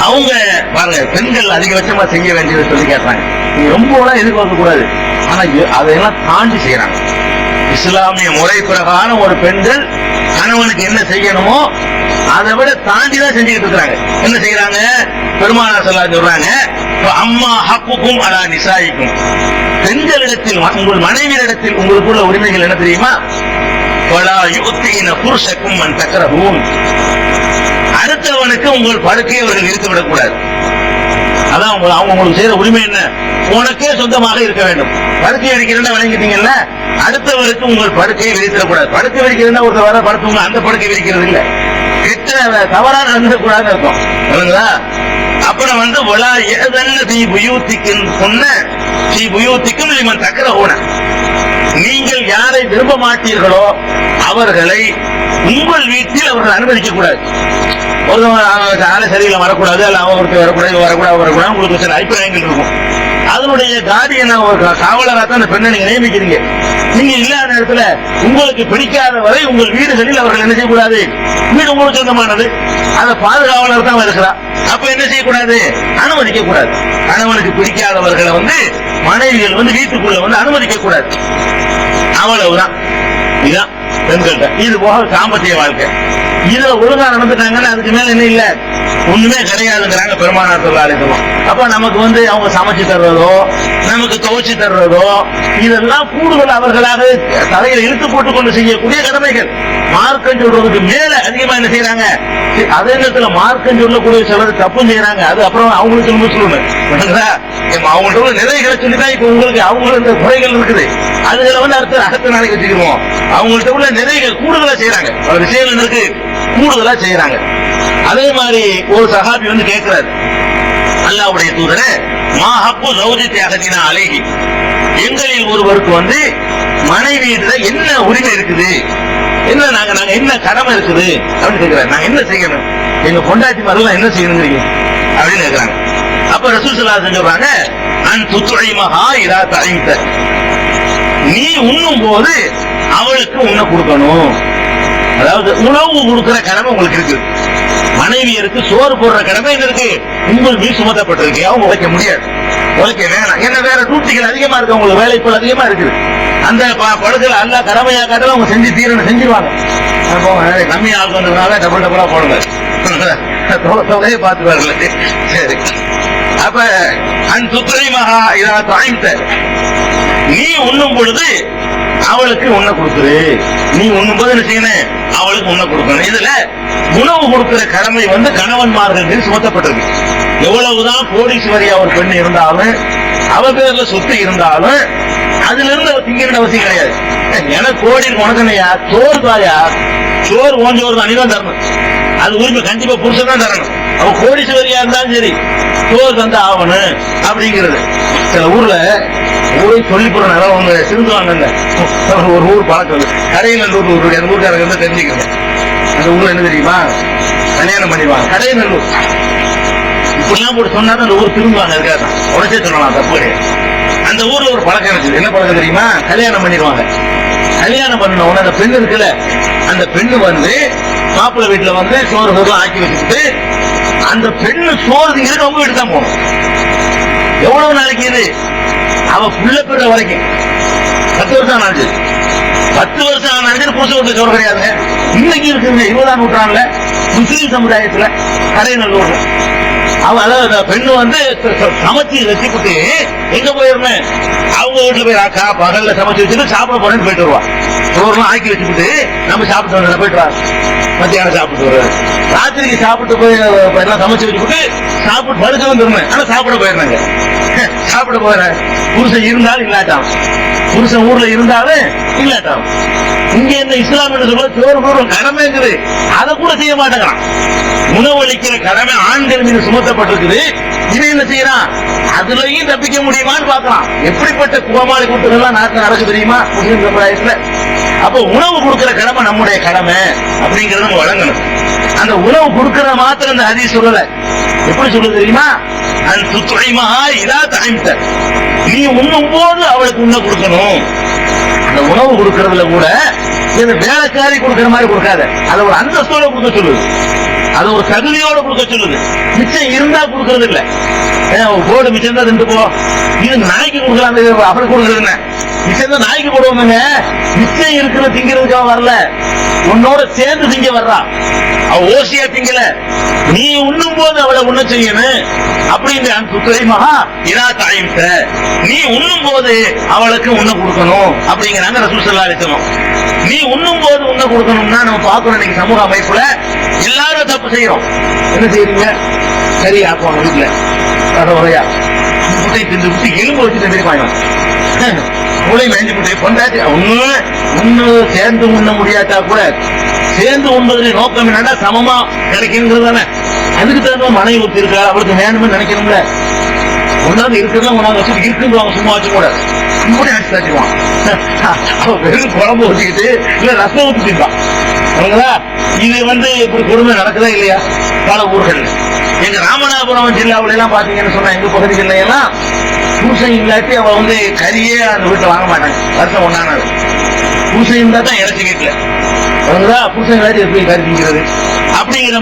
அவங்க பாருங்க, பெண்கள் அதிகபட்சமா செய்ய வேண்டியதை சொல்லி கேட்றாங்க. நீங்க ரொம்ப எதிர்பார்க்க கூடாது, ஆனா அதையெல்லாம் தாண்டி செய்யறாங்க. இஸ்லாமிய முறை பிரகாரம் ஒரு பெண்கள் கணவனுக்கு என்ன செய்யணுமோ அதை விட தாண்டி தான் செஞ்சுக்கிட்டு இருக்கிறாங்க. என்ன செய்யறாங்க? பெருமானார் ஸல்லல்லாஹு அலைஹி சொல்றாங்க, அம்மா ஹக்குக்கும் அலா நிசாயிக்கும், பெண்களிடத்தில் உங்கள் மனைவியிடத்தில் உங்களுக்குள்ள உரிமைகள் என்ன தெரியுமா? வலா யுத்தீன புருஷக்கும் மன் தக்ரஹூன், அடுத்தவனுக்கு உங்கள் படுக்கையை அவர்கள் இழுத்து விடக்கூடாது. அதான் அவங்க உங்களுக்கு செய்யற உரிமை என்ன? உனக்கே சொந்தமாக இருக்க வேண்டும். படுக்கை அடிக்கிறதா வழங்கிட்டீங்கல்ல, அடுத்தவருக்கு உங்கள் படுக்கையை விரித்திடக்கூடாது. படுக்கை விரிக்கிறதுனா ஒருத்தர் வர படுத்துவங்க, அந்த படுக்கை விரிக்கிறது இல்ல, கெட்ட தவறா நடந்துடக்கூடாதுன்னு இருக்கும். சொல்லுங்களா? அப்புறம் வந்து வலா யஅதன்ன ஃபீ புயூத்திக்கும் சொன்ன ஃபீ புயூத்திக்கும் லிமன் தக்ரஹூன, நீங்கள் யாரை விரும்ப மாட்டீர்களோ அவர்களை உங்கள் வீட்டில் அவர்கள் அனுமதிக்க கூடாது. ஒரு சரியில்லை வரக்கூடாது, அல்ல அவருக்கு வரக்கூடாது உங்களுக்கு சில அபிப்பிராயங்கள் இருக்கும். அதனுடைய கார்டியனா ஒரு காவலராக தான் அந்த பெண்ணை நீங்க நியமிக்கிறீங்க. நீங்க இல்லாத நேரத்துல உங்களுக்கு பிடிக்காத வரை உங்கள் வீடுகளில் அவர்கள் என்ன செய்யக்கூடாது? வீடு உங்களுக்கு சொந்தமானது, அதை பாதுகாவலர் தான் இருக்கிறார். அப்ப என்ன செய்யக்கூடாது? அனுமதிக்க கூடாது. கணவனுக்கு பிடிக்காதவர்களை வந்து மனைவிகள் வந்து வீட்டுக்குள்ள வந்து அனுமதிக்க கூடாது. அவ்வளவுதான். இதுதான் பெண்கள்கிட்ட. இது போக சாம்பத்திய வாழ்க்கை. இதுல ஒழுங்கா நடந்துட்டாங்கன்னா அதுக்கு மேல என்ன இல்ல, ஒண்ணுமே கிடையாதுங்கிறாங்க பெருமானார் ஸல்லல்லாஹு அலைஹி வஸல்லம். அப்ப நமக்கு வந்து அவங்க சமைச்சு தர்றதோ நமக்கு துவைச்சு தர்றதோ இதெல்லாம் கூடுதல் அவர்களாக தலையில இழுத்து போட்டுக் கொண்டு செய்யக்கூடிய கடமைகள். மார்க்கம் சொல்றதுக்கு மேல அதிகமா என்ன செய்யறாங்க? அதே நேரத்துல மார்க்கம் சொல்லக்கூடிய சிலர் தப்பு செய்யறாங்க. அது அப்புறம் அவங்களுக்கு திரும்ப சொல்லணும். அவங்கள்ட்ட நிறைகளை சொல்லிதான் இப்ப உங்களுக்கு அவங்களுக்கு குறைகள் இருக்குது. அதுகளை வந்து அடுத்த நாளைக்கு வச்சுக்குவோம். அவங்கள்ட்ட உள்ள நிறைகள் கூடுதலா செய்யறாங்க. பல விஷயங்கள் இருக்கு, கூடுதலா செய்யறாங்க. அதே மாதிரி ஒரு சஹாபி வந்து கேட்கிறாரு, அல்லாஹ்வுடைய தூதரே, மா ஹக்கு ஜௌஜத்தி அஹதினா அலைஹி, எங்களில் ஒருவருக்கு வந்து மனைவியிட என்ன உரிமை இருக்குது, என்ன நாங்க என்ன கடமை இருக்குது அப்படின்னு கேட்கிறாரு. நாங்க என்ன செய்யணும், எங்க பொண்டாட்டி மாதிரிலாம் என்ன செய்யணுங்கிறீங்க அப்படின்னு கேட்கிறாங்க. அப்ப ரசூல் ஸல்லல்லாஹு அலைஹி வஸல்லம் சொல்றாங்க, அன் துத்இமஹா இதா தஇம்த, நீ உண்ணும் போது அவளுக்கு உண்ண கொடுக்கணும். அதாவது உணவு கொடுக்கிற கடமை உங்களுக்கு இருக்கு. மனைவியருக்கு சோறு போடுற கடமை இருக்கு, உங்கள் மீது சுமத்தப்பட்டிருக்கு. அவங்க உழைக்க முடியாது, உழைக்க வேணாம். ஏன்னா வேற டியூட்டிகள் அதிகமா இருக்கு, உங்களுக்கு வேலைப்போல் அதிகமா இருக்குது. அந்த படுக்கையில் அல்ல கடமையா காட்டல அவங்க செஞ்சு தீரணும், செஞ்சிருவாங்க. கம்மி ஆள் வந்ததுனால டபுளா போடுங்க, தொகையை பார்த்து வரல. சரி, அப்ப அன் துத்இமஹா இதா தஇம்த, நீ உண்ணும் பொழுது அவளுக்கு உண்ண கொடுக்குது. நீ உண்ணும் போது என்ன செய்யணும்? அவளுக்கு உண்ண கொடுக்கணும். இதுல உணவு கொடுக்கிற கடமை வந்து கணவன்மார்கள் சுமத்தப்பட்டிருக்கு. எவ்வளவுதான் கோடீஸ்வரியா ஒரு பெண் இருந்தாலும், அவ பேர்ல சொத்து இருந்தாலும், அதுல இருந்து திங்கிற அவசியம் கிடையாது. எனக்கு கோடி உனக்குனையா சோறு தாயா, சோறு ஓஞ்சோறு தான் அணிதான் தரணும். அது உரிமை கண்டிப்பா புருஷன் தான் தரணும். அவன் கோடீஸ்வரியா இருந்தாலும் சரி சோறு தந்து ஆகணும் அப்படிங்கிறது. சில ஊர்ல ஊரை சொல்லி போற நேரம் அவங்க சிந்துவாங்க. ஒரு ஊர் பழக்கம் கடையநல்லூர் ஊருடைய அந்த ஊருக்காரங்க வந்து தெரிஞ்சுக்கணும். அந்த ஊர்ல என்ன தெரியுமா, கல்யாணம் பண்ணிடுவாங்க கடையநல்லூர். இப்படிலாம் போட்டு சொன்னா அந்த ஊர் திரும்புவாங்க. அதுக்காக உடச்சே சொல்லலாம், தப்பு கிடையாது. அந்த ஊர்ல ஒரு பழக்கம் இருக்குது. என்ன பழக்கம் தெரியுமா, கல்யாணம் பண்ணிடுவாங்க. கல்யாணம் பண்ண உடனே அந்த பெண்ணு இருக்குல்ல, அந்த பெண்ணு வந்து மாப்பிள்ளை வீட்டுல வந்து சோறு சோறுலாம் ஆக்கி வச்சுட்டு அந்த பெண்ணு சோறு திங்கிறது அவங்க வீட்டு தான் போகணும். எவ்வளவு நாளைக்கு இது, அவ புள்ள பெற வரைக்கும் 10 வருஷம் ஆனாச்சு. 10 வருஷம் ஆனாச்சு புதுசு வீட்டு சோறு கிடையாதுங்க. இன்னைக்கு இருக்குங்க 20ஆம் நூற்றாண்டுல முஸ்லீம் சமுதாயத்துல கடையநல்லூர்ல அவ அதாவது பெண்ணு வந்து சமைச்சு வச்சுக்கிட்டு எங்க போயிருந்தேன் அவங்க வீட்டுல போய் ராக்கா பகல்ல சமைச்சு வச்சுட்டு சாப்பிட போறேன்னு போயிட்டு வருவா. சோறுலாம் ஆக்கி வச்சுக்கிட்டு நம்ம சாப்பிட்டு வர போயிட்டு வா. மத்தியானம் சாப்பிட்டு வருவாரு, ராத்திரிக்கு சாப்பிட்டு போய் எல்லாம் சமைச்சு வச்சுக்கிட்டு சாப்பிட்டு படுக்க வந்துருந்தேன். ஆனா சாப்பிட போயிருந்தாங்க. சாப்பிட போற புருஷன் இருந்தாலும் இல்லாட்டான், புருஷன் ஊர்ல இருந்தாலும் இல்லாட்டான். இங்க இந்த இஸ்லாம் என்று சொல்ல சோறு போடுற கடமைங்குது, அதை கூட செய்ய மாட்டேங்கிறான். உணவளிக்கிற கடமை ஆண்கள் மீது சுமத்தப்பட்டிருக்குது. இவன் என்ன செய்யறான், அதுலயும் தப்பிக்க முடியுமான்னு பாக்கலாம். எப்படிப்பட்ட குவமாளி கூட்டுகள்லாம் நாட்டில் நடக்கு தெரியுமா முஸ்லிம் சமுதாயத்துல. அப்ப உணவு கொடுக்கிற கடமை நம்முடைய கடமை அப்படிங்கறத நம்ம வழங்கணும். அந்த உணவு கொடுக்கிற மாத்திரம் அந்த ஹதீஸ் சொல்லல. எப்படி சொல்லுது தெரியுமா, அந்த துறைமா இதா தாய்த்த, நீ உண்ணும் போது அவளுக்கு உண்ண கொடுக்கணும். அந்த உணவு கொடுக்கறதுல கூட இந்த வேலைக்காரி கொடுக்கிற மாதிரி கொடுக்காத, அதை ஒரு அந்தஸ்தோட கொடுக்க சொல்லுது, அது ஒரு தகுதியோட கொடுக்க சொல்லுது. மிச்சம் இருந்தா கொடுக்கறது இல்ல. போடு மிச்சம் தான் ரெண்டு போ, இது நாய்க்கு கொடுக்கலாம், அப்படி கொடுக்கறது என்ன, மிச்சம் தான் நாய்க்கு போடுவாங்க. மிச்சம் இருக்கிற திங்கிறதுக்காக வரல, உன்னோட சேர்ந்து திங்க வர்றா. அவ ஓசியா திங்கல, நீ உண்ணும் போது அவளை உண்ண செய்யணும். அப்படின்னு மகா இதா தாயிட்ட, நீ உண்ணும் போது அவளுக்கு உண்ண கொடுக்கணும் அப்படிங்கிறாங்க ரசூல் ஸல்லல்லாஹு அலைஹி வஸல்லம். நீ உண்ணும் போது உண்ண கொடுக்கணும்னா நம்ம பார்க்கணும். இன்னைக்கு சமூக அமைப்புல எல்லாரும் தப்பு செய்யறோம். என்ன செய்யறீங்க, சரி ஆக்குவாங்க வீட்டுல முட்டையா முட்டை தின்று விட்டு எலும்பு வச்சுட்டு தெரியுமாங்க, மூளை மேஞ்சு முட்டையை கொண்டாச்சு. ஒண்ணு சேர்ந்து உண்ண முடியாட்டா கூட சேர்ந்து உண்பதிலே நோக்கம் என்னன்னா சமமா கிடைக்குங்கிறது தானே. அதுக்கு தகுந்த மனைவி ஊத்தி இருக்கா, அவளுக்கு வேணும்னு நினைக்கணும்ல. ஒன்னாவது இருக்கிறதா ஒன்னாவது வச்சு இருக்குவாங்க, சும்மா வச்சு கூட இப்படி அடிச்சு தச்சுவான். வெறும் குழம்பு வச்சுக்கிட்டு இல்ல ரசம் ஊத்திட்டான். இது வந்து இப்படி கொடுமை நடக்குதா இல்லையா பல ஊர்கள். எங்க ராமநாதபுரம் ஜில்லாவுல எல்லாம் பாத்தீங்கன்னு சொன்னா எங்க பகுதிகள் எல்லாம் பூசை இல்லாட்டி அவ வந்து கறியே அந்த வீட்டுல வாங்க மாட்டாங்க. வருஷம் ஒன்னான பூசை இருந்தா தான் இறச்சி வீட்டுல பூசை இல்லாட்டி எப்படி கறி திங்கிறது அப்படிங்கிற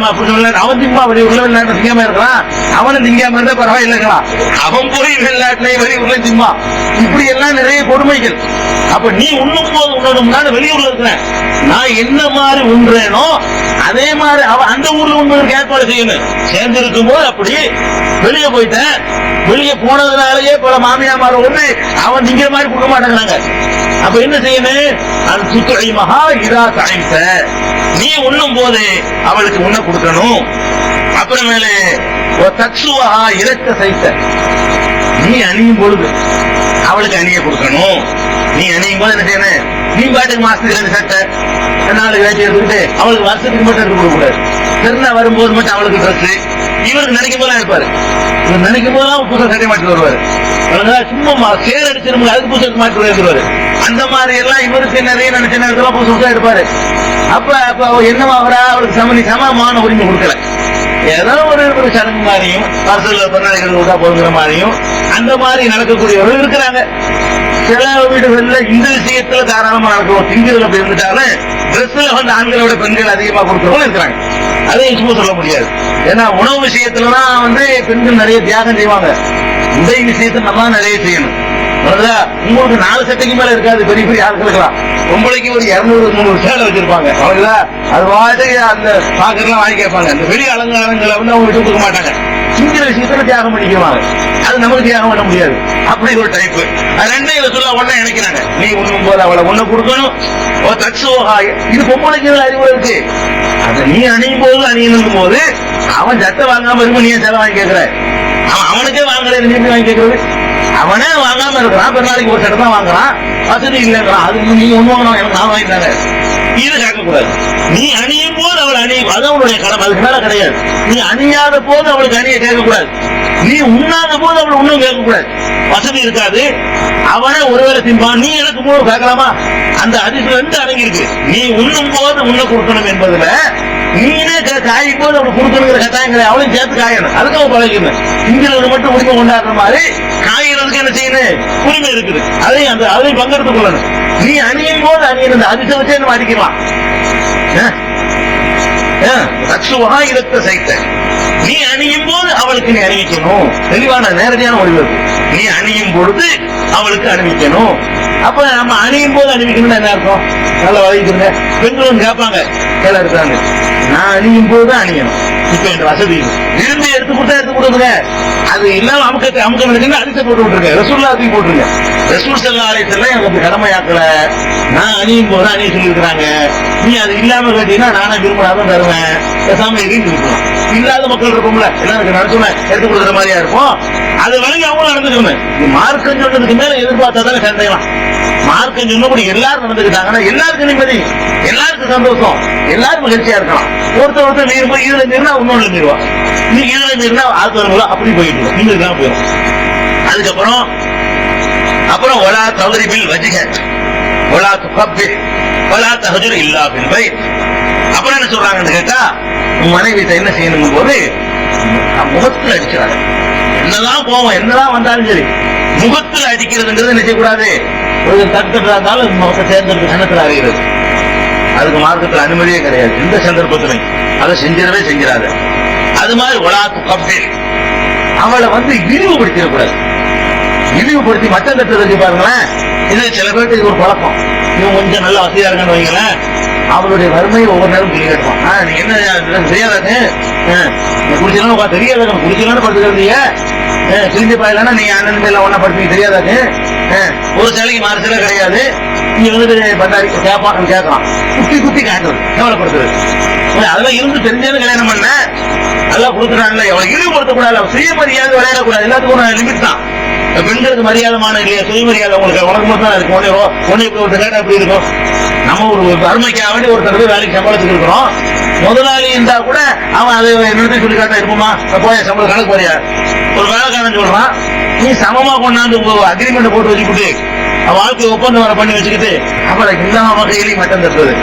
அவன் திம்பா வெளியூர்ல வெளிநாட்டு திங்காம இருக்கலாம், அவனும் திங்காம இருந்தா பரவாயில்லைங்களா, அவன் போய் வெளிநாட்டுல வெளியூர்ல திம்பா. இப்படி எல்லாம் நிறைய கொடுமைகள். அப்ப நீ உண்ணும் போது உண்ணணும்னா வெளியூர்ல இருக்கிறேன், நான் என்ன மாதிரி உண்றேனோ அதே மாதிரி அவன் அந்த ஊர்ல உண்பதற்கு ஏற்பாடு செய்யணும். சேர்ந்து இருக்கும் போது அப்படி வெளியே போயிட்டேன், வெளியே போனதுனாலேயே பல மாமியாமார ஒண்ணு அவன் திங்கிற மாதிரி கொடுக்க மாட்டேங்கிறாங்க. அப்ப என்ன செய்யணும், அது சுத்துறை மகா இதா தாய்த்த, நீ உண்ணும் போது அவளுக்கு உண்ண கொடுக்கணும். அப்புறமேலே தக்சுவா இறக்க சைத்த, நீ அணியும் பொழுது அவளுக்கு அணிய கொடுக்கணும். நீ அணியும் போது என்ன செய்யணும், நீ பாட்டுக்கு மாசத்துக்கு 2 சட்டை 4 வேட்டி எடுத்துக்கிட்டு அவளுக்கு வருஷத்துக்கு மட்டும் எடுத்து கொடுக்க கூடாது. திருநா வரும்போது மட்டும் அவளுக்கு ட்ரெஸ், இவருக்கு நினைக்கும் போதெல்லாம் இருப்பாரு. இவர் நினைக்கும் போதெல்லாம் புதுசா சட்டை மாட்டி வருவாரு. சும்மா சேர் அடிச்சிருங்க, அதுக்கு புதுசு மாட்டி வருவாரு. அந்த மாதிரி எல்லாம் இவருக்கு நிறைய நினைச்ச நேரத்துல புதுசா இருப்பாரு. அப்ப என்னவா அவரா அவருக்கு சமமான உரிமை கொடுக்கல. ஏதோ ஒரு சடங்கு மாதிரியும் அரசுல பன்னாளிகள் விட்டா போகிற மாதிரியும் அந்த மாதிரி நடக்கக்கூடியவர்கள் இருக்கிறாங்க. சில வீடுகள்ல இந்த விஷயத்துல தாராளமா நடக்கும். திங்கள் அப்படி இருந்துட்டாலும் ட்ரெஸ்ல வந்து ஆண்களோட பெண்கள் அதிகமா கொடுக்கிறவங்க இருக்கிறாங்க. அதையும் சும்மா சொல்ல முடியாது. ஏன்னா உணவு விஷயத்துலதான் வந்து பெண்கள் நிறைய தியாகம் செய்வாங்க. உடை விஷயத்துல நம்ம நிறைய செய்யணும். உங்களுக்கு 4 சட்டைக்கு மேல இருக்காது. பெரிய பெரிய ஆட்களுக்கலாம் பொம்பளைக்கு ஒரு 200-300 சேலை வச்சிருப்பாங்க. அவங்களா அது வாட்டி அந்த பாக்கெட்லாம் வாங்கி கேட்பாங்க. அந்த வெளி அலங்காரங்களை வந்து அவங்க விட்டு கொடுக்க மாட்டாங்க. சிங்கிற விஷயத்துல தியாகம் பண்ணிக்குவாங்க. அது நமக்கு தியாகம் பண்ண முடியாது. அப்படி ஒரு டைப். ரெண்டையும் சொல்ல ஒண்ணா நினைக்கிறாங்க. நீ உண்ணும் போது அவளை ஒண்ணு கொடுக்கணும். இது பொம்பளைக்கு அறிவு இருக்கு. அதை நீ அணியும் போது அணியணும் போது அவன் சட்டை வாங்காம இருக்கும், நீ சேலை வாங்கி கேட்கிற. அவனுக்கே வாங்கல நீ வாங்கி கேட்கறது. அவனே வாங்காம இருக்கிறான், பெருநாளைக்கு ஒரு சட்டை தான் வாங்குறான், வசதி இல்லைங்கிறான். அது நீங்க ஒண்ணு வாங்கணும், எனக்கு நான் வாங்கிட்டாங்க, இது கேட்கக்கூடாது. நீ அணியும் போது அவள் அணியும், அது அவளுடைய கடமை, அதுக்கு மேல கிடையாது. நீ அணியாத போது அவளுக்கு அணிய கேட்கக்கூடாது, நீ உண்ணாத போது அவள் ஒண்ணும் கேட்கக்கூடாது. வசதி இருக்காது, அவனே ஒருவேளை தின்பான், நீ எனக்கு போது கேட்கலாமா? அந்த அதிசயம் வந்து அடங்கி இருக்கு. நீ உண்ணும் போது உண்ண கொடுக்கணும் என்பதுல நீனே காயும் போது அவளுக்கு கொடுக்கணுங்கிற கட்டாயங்களை அவளையும் சேர்த்து காயணும். அதுக்கு அவன் பழகிடணும். இங்கிறது மட்டும் உரிமை கொண்டாடுற மாதிரி காய்கிறதுக்கு என்ன செய்யணும், உரிமை இருக்குது. அதையும் பங்கெடுத்துக் கொள்ளணும். நீ அணியும் போது அணியிற அதிசயத்தை நம்ம அடிக்கலாம். நீ அணியும் போது அவளுக்கு நீ அணிவிக்கணும். தெளிவான நேரடியான முடிவு. நீ அணியும் பொழுது அவளுக்கு அணிவிக்கணும். அப்ப நம்ம அணியும் போது அணிவிக்கணும் என்ன அர்த்தம்? நல்ல வகைக்குங்க. பெண்களும் கேட்பாங்க, கேள இருக்காங்க, நான் அணியும் போது அணியணும். இப்ப என்ற வசதி விரும்பி எடுத்து கொடுத்துருங்க. அது இல்லாம அமுக்க அடிச்ச போட்டு விட்டுருங்க. ரசூலுல்லாஹி போட்டுருங்க. ரசூல் ஸல்லல்லாஹு அலைஹி வஸல்லம் எனக்கு கடமையாக்கல, நான் அணியும் போது அணிய சொல்லி இருக்கிறாங்க. நீ அது இல்லாம கேட்டீங்கன்னா நானே விரும்பினாதான் தருவேன், பேசாம இருக்கலாம். இல்லாத மக்கள் இருப்போம்ல, எல்லாருக்கு நடத்துன எடுத்து கொடுக்குற மாதிரியா இருப்போம். அது வரைக்கும் அவங்களும் நடந்துக்கணும். மார்க்கம் சொன்னதுக்கு மேல எதிர்பார்த்தாதானே சண்டைலாம். மார்க்கம் சொன்னபடி எல்லாரும் நடந்துக்கிட்டாங்கன்னா எல்லாருக்கும் நிம்மதி, எல்லாருக்கும் சந்தோஷம், எல்லாரும் மகிழ்ச்சியா இருக்கலாம். ஒருத்தர் மீறும், இதுல மீறினா இன்னொன்னு மீறுவா, நீ இதுல மீறினா ஆத்மா அப்படி போயிட்டு நீங்க தான் போயிடும். அப்புறம் ஒலா தவறிபில் வஜிக ஒலா துகப்பில் ஒலா தஹஜுர் இல்லா பில் பைத். அப்புறம் என்ன சொல்றாங்கன்னு கேட்டா, உன் மனைவி என்ன செய்யணும் போது முகத்துல அடிக்கிறாங்க. என்னதான் போவோம், என்னதான் வந்தாலும் சரி, முகத்துல அடிக்கிறதுங்கிறது என்ன செய்யக்கூடாது. ஒரு தட்டுறதா இருந்தாலும் முகத்தை சேர்ந்து கணத்துல அறிகிறது. அதுக்கு மார்க்கத்தில் அனுமதியே கிடையாது. எந்த சந்தர்ப்பத்திலையும் அதை செஞ்சிடாது. அது மாதிரி ஒலாத்து கப்பில் அவளை இழிவுபடுத்திடக்கூடாது. இழிவுபடுத்தி மட்டம் தட்டுறது பாருங்களேன். இது சில பேருக்கு இது ஒரு பழக்கம். இவங்க கொஞ்சம் நல்லா வசதியா இருக்கான்னு வைங்களேன், அவளுடைய வறுமையை ஒவ்வொரு நேரம் கிளி கட்டுவான். நீ என்ன தெரியாதாங்க, குடிச்சலாம் தெரியாதாங்க, குடிச்சலான்னு படுத்துக்கிறீங்க, கிழிஞ்ச பாயலானா நீ அண்ணன் எல்லாம் ஒன்னா படுத்து தெரியாதாங்க. ஒரு சிலைக்கு மாறு சிலை கிடையாது. நீ பண்டாரி கேட்கலாம், குத்தி காட்டுறது, கேவலப்படுத்துறது. அதெல்லாம் இருந்து தெரிஞ்சது கல்யாணம் பண்ண நல்லா கொடுக்குறாங்கல்ல, எவ்வளவு இழிவுபடுத்தக்கூடாது. சுயமரியாதை விளையாடக்கூடாது. எல்லாத்துக்கும் ஒரு லிமிட் தான். பெண்களுக்கு மரியாதமான இல்லையா, சுயமரியாதை உனக்கு மட்டும் தான் இருக்கும். உன்னை ஒரு கேட்டா எப்படி இருக்கும்? நம்ம ஒரு வறுமைக்காக வேண்டி ஒரு தடவை வேலைக்கு சம்பளத்துக்கு இருக்கிறோம். முதலாளி இருந்தா கூட அவன் அதை நிறுத்தி சொல்லி காட்டா இருப்போமா? போய சம்பளம் கணக்கு போறியா? ஒரு வேலைக்காரன் சொல்றான், நீ சமமா கொண்டாந்து அக்ரிமெண்ட் போட்டு வச்சுக்கிட்டு வாழ்க்கை ஒப்பந்தம் வர பண்ணி வச்சுக்கிட்டு அப்புறம் இல்லாம வகையிலையும் மட்டம் தட்டுறது,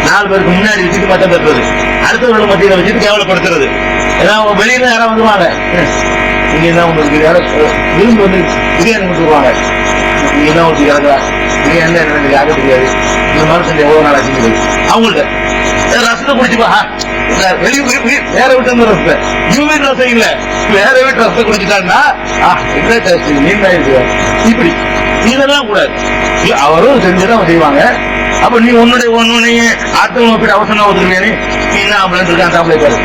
4 பேருக்கு முன்னாடி வச்சுட்டு மட்டம் தட்டுறது, அடுத்தவர்கள் மத்தியில வச்சுட்டு கேவலப்படுத்துறது. ஏதாவது வெளியில யாராவது வந்துருவாங்க, நீங்க என்ன உங்களுக்கு விருந்து பிரியாணி கொடுத்துருவாங்க, நீங்க என்ன ஊற்றி கிடக்குறா, நீ என்ன எனக்கு யாரும் தெரியாது, இந்த மனுஷன் எவ்வளவு நாள் ஆச்சு அவங்கள்ட்ட ரசத்தை குடிச்சுப்பா, வேற விட்டு ரசத்தை இவங்க ரசம் இல்ல, வேற வீட்டு ரசத்தை குடிச்சுட்டாங்கன்னா இப்படி இதெல்லாம் கூடாது. அவரும் செஞ்சுதான் செய்வாங்க. அப்ப நீ உன்னுடைய அடுத்தவங்க போய் அவசரம் ஒத்துருவியா? நீ என்ன ஆம்பளை இருக்கான், ஆம்பளை பாரு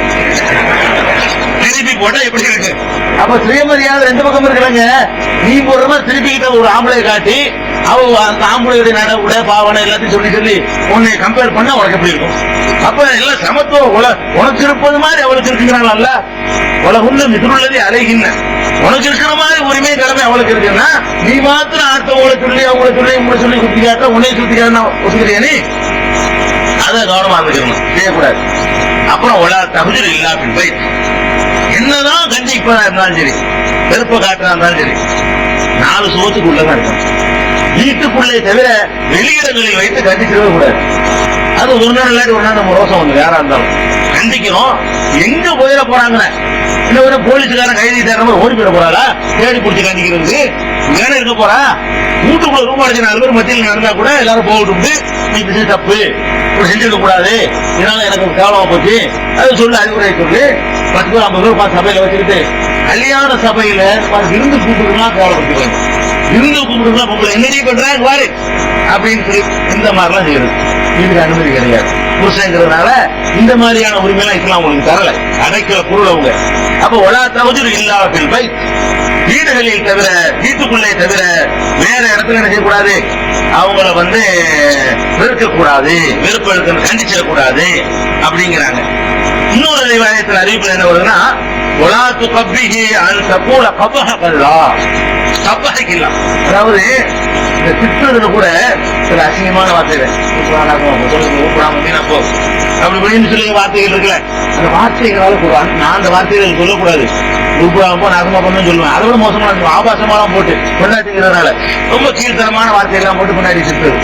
திருப்பி போட்டா எப்படி இருக்கு? அப்ப சுயமரியாதை 2 பக்கம் இருக்கிறாங்க. நீ போடுற மாதிரி திருப்பிக்கிட்ட ஒரு ஆம்பளை காட்டி அவ அந்த ஆம்பளையுடைய நட உட பாவனை எல்லாத்தையும் சொல்லி உன்னை கம்பேர் பண்ண உனக்கு எப்படி இருக்கும்? அப்ப எல்லாம் சமத்துவம் உனக்கு இருப்பது மாதிரி அவளுக்கு இருக்குங்கிறாங்கல்ல. உலகுள்ள மிதுள்ளதே அலைகின்ற உனக்கு இருக்கிற மாதிரி உரிமை கடமை அவளுக்கு இருக்குன்னா நீ மாத்திரம் ஆட்டவங்களை சொல்லி அவங்களை சொல்லி உங்களை சொல்லி சுத்தி காட்ட உன்னை சுத்தி காட்ட ஒத்துக்கிறியா? நீ அதை கவனமா இருக்கணும், செய்யக்கூடாது. அப்புறம் ஒலா தகுதியில் இல்லா பின்பை என்னதான் கண்டிப்பா இருந்தாலும் சரி, வெறுப்ப காட்டுறா இருந்தாலும் சரி, 4 சுவத்துக்குள்ளதான் இருக்கும். வீட்டுக்குள்ளே தவிர வெளியிடங்களில் வைத்து கண்டிக்கவே கூடாது. அது ஒரு நாள் இல்லாட்டி ஒரு நாள் நம்ம ரோசம் வந்து யாரா இருந்தாலும் கண்டிக்கிறோம். எங்க போயிட போறாங்க? இன்னும் போலீஸ்காரன் கைதி தேடுற மாதிரி ஓடி போயிட போறாரா? தேடி பிடிச்சி கண்டிக்கிறது வேலை இருக்க போறா? வீட்டுக்குள்ள ரூபா அடிச்சு 4 பேர் மத்தியில் நடந்தா கூட எல்லாரும் போட்டு நீ பிடிச்ச தப்பு இப்படி செஞ்சிருக்க கூடாது, இதனால எனக்கு கேவலமா போச்சு அது சொல்லு, அறிவுரை சொல்லு. 10 பேர் 50 பேர் சபையில வச்சுக்கிட்டு கல்யாண சபையில விருந்து கூப்பிடுறதுலாம் கேவலப்படுத்திடுவாங்க. விருந்து கூப்பிடுறதுலாம் பொம்பளை என்னடி பண்றாங்க பாரு அப்படின்னு சொல்லி இந்த மாதிரிலாம் செய்யுது. இதுக்கு அனுமதி கிடையாது. புருஷங்கிறதுனால இந்த மாதிரியான உரிமையெல்லாம் இஸ்லாம் உங்களுக்கு தரல, அடைக்கிற பொருள் அவங்க. அப்ப ஒலா தகுதியில் இல்லாத பின்பை வீடுகளில் தவிர வீட்டுக்குள்ளே தவிர வேற இடத்துல என்ன செய்யக்கூடாது, அவங்கள வெறுக்கக்கூடாது, வெறுப்பு கண்டிச்சிடக்கூடாது அப்படிங்கிறாங்க. இன்னொரு ரிவாயத்தில் அறிவிப்பு என்ன வருதுன்னா, ஒலாத்து கப்பிகி அந்த கூட கபஹகல்லா கபஹகில்லா, அதாவது இந்த திட்டுறதுல கூட சில அசிங்கமான வார்த்தைகள் அப்படி அப்படின்னு சொல்லி வார்த்தைகள் இருக்குல்ல, அந்த வார்த்தைகளால கூடாது. நான் அந்த வார்த்தைகள் சொல்லக்கூடாது, உருப்படாம நாசமா பண்ணு சொல்லுவேன். அதை விட மோசமான ஆபாசமாலாம் போட்டு கொண்டாட்டிங்கிறதுனால ரொம்ப கீழ்த்தரமான வார்த்தையெல்லாம் போட்டு கொண்டாடி திட்டுறது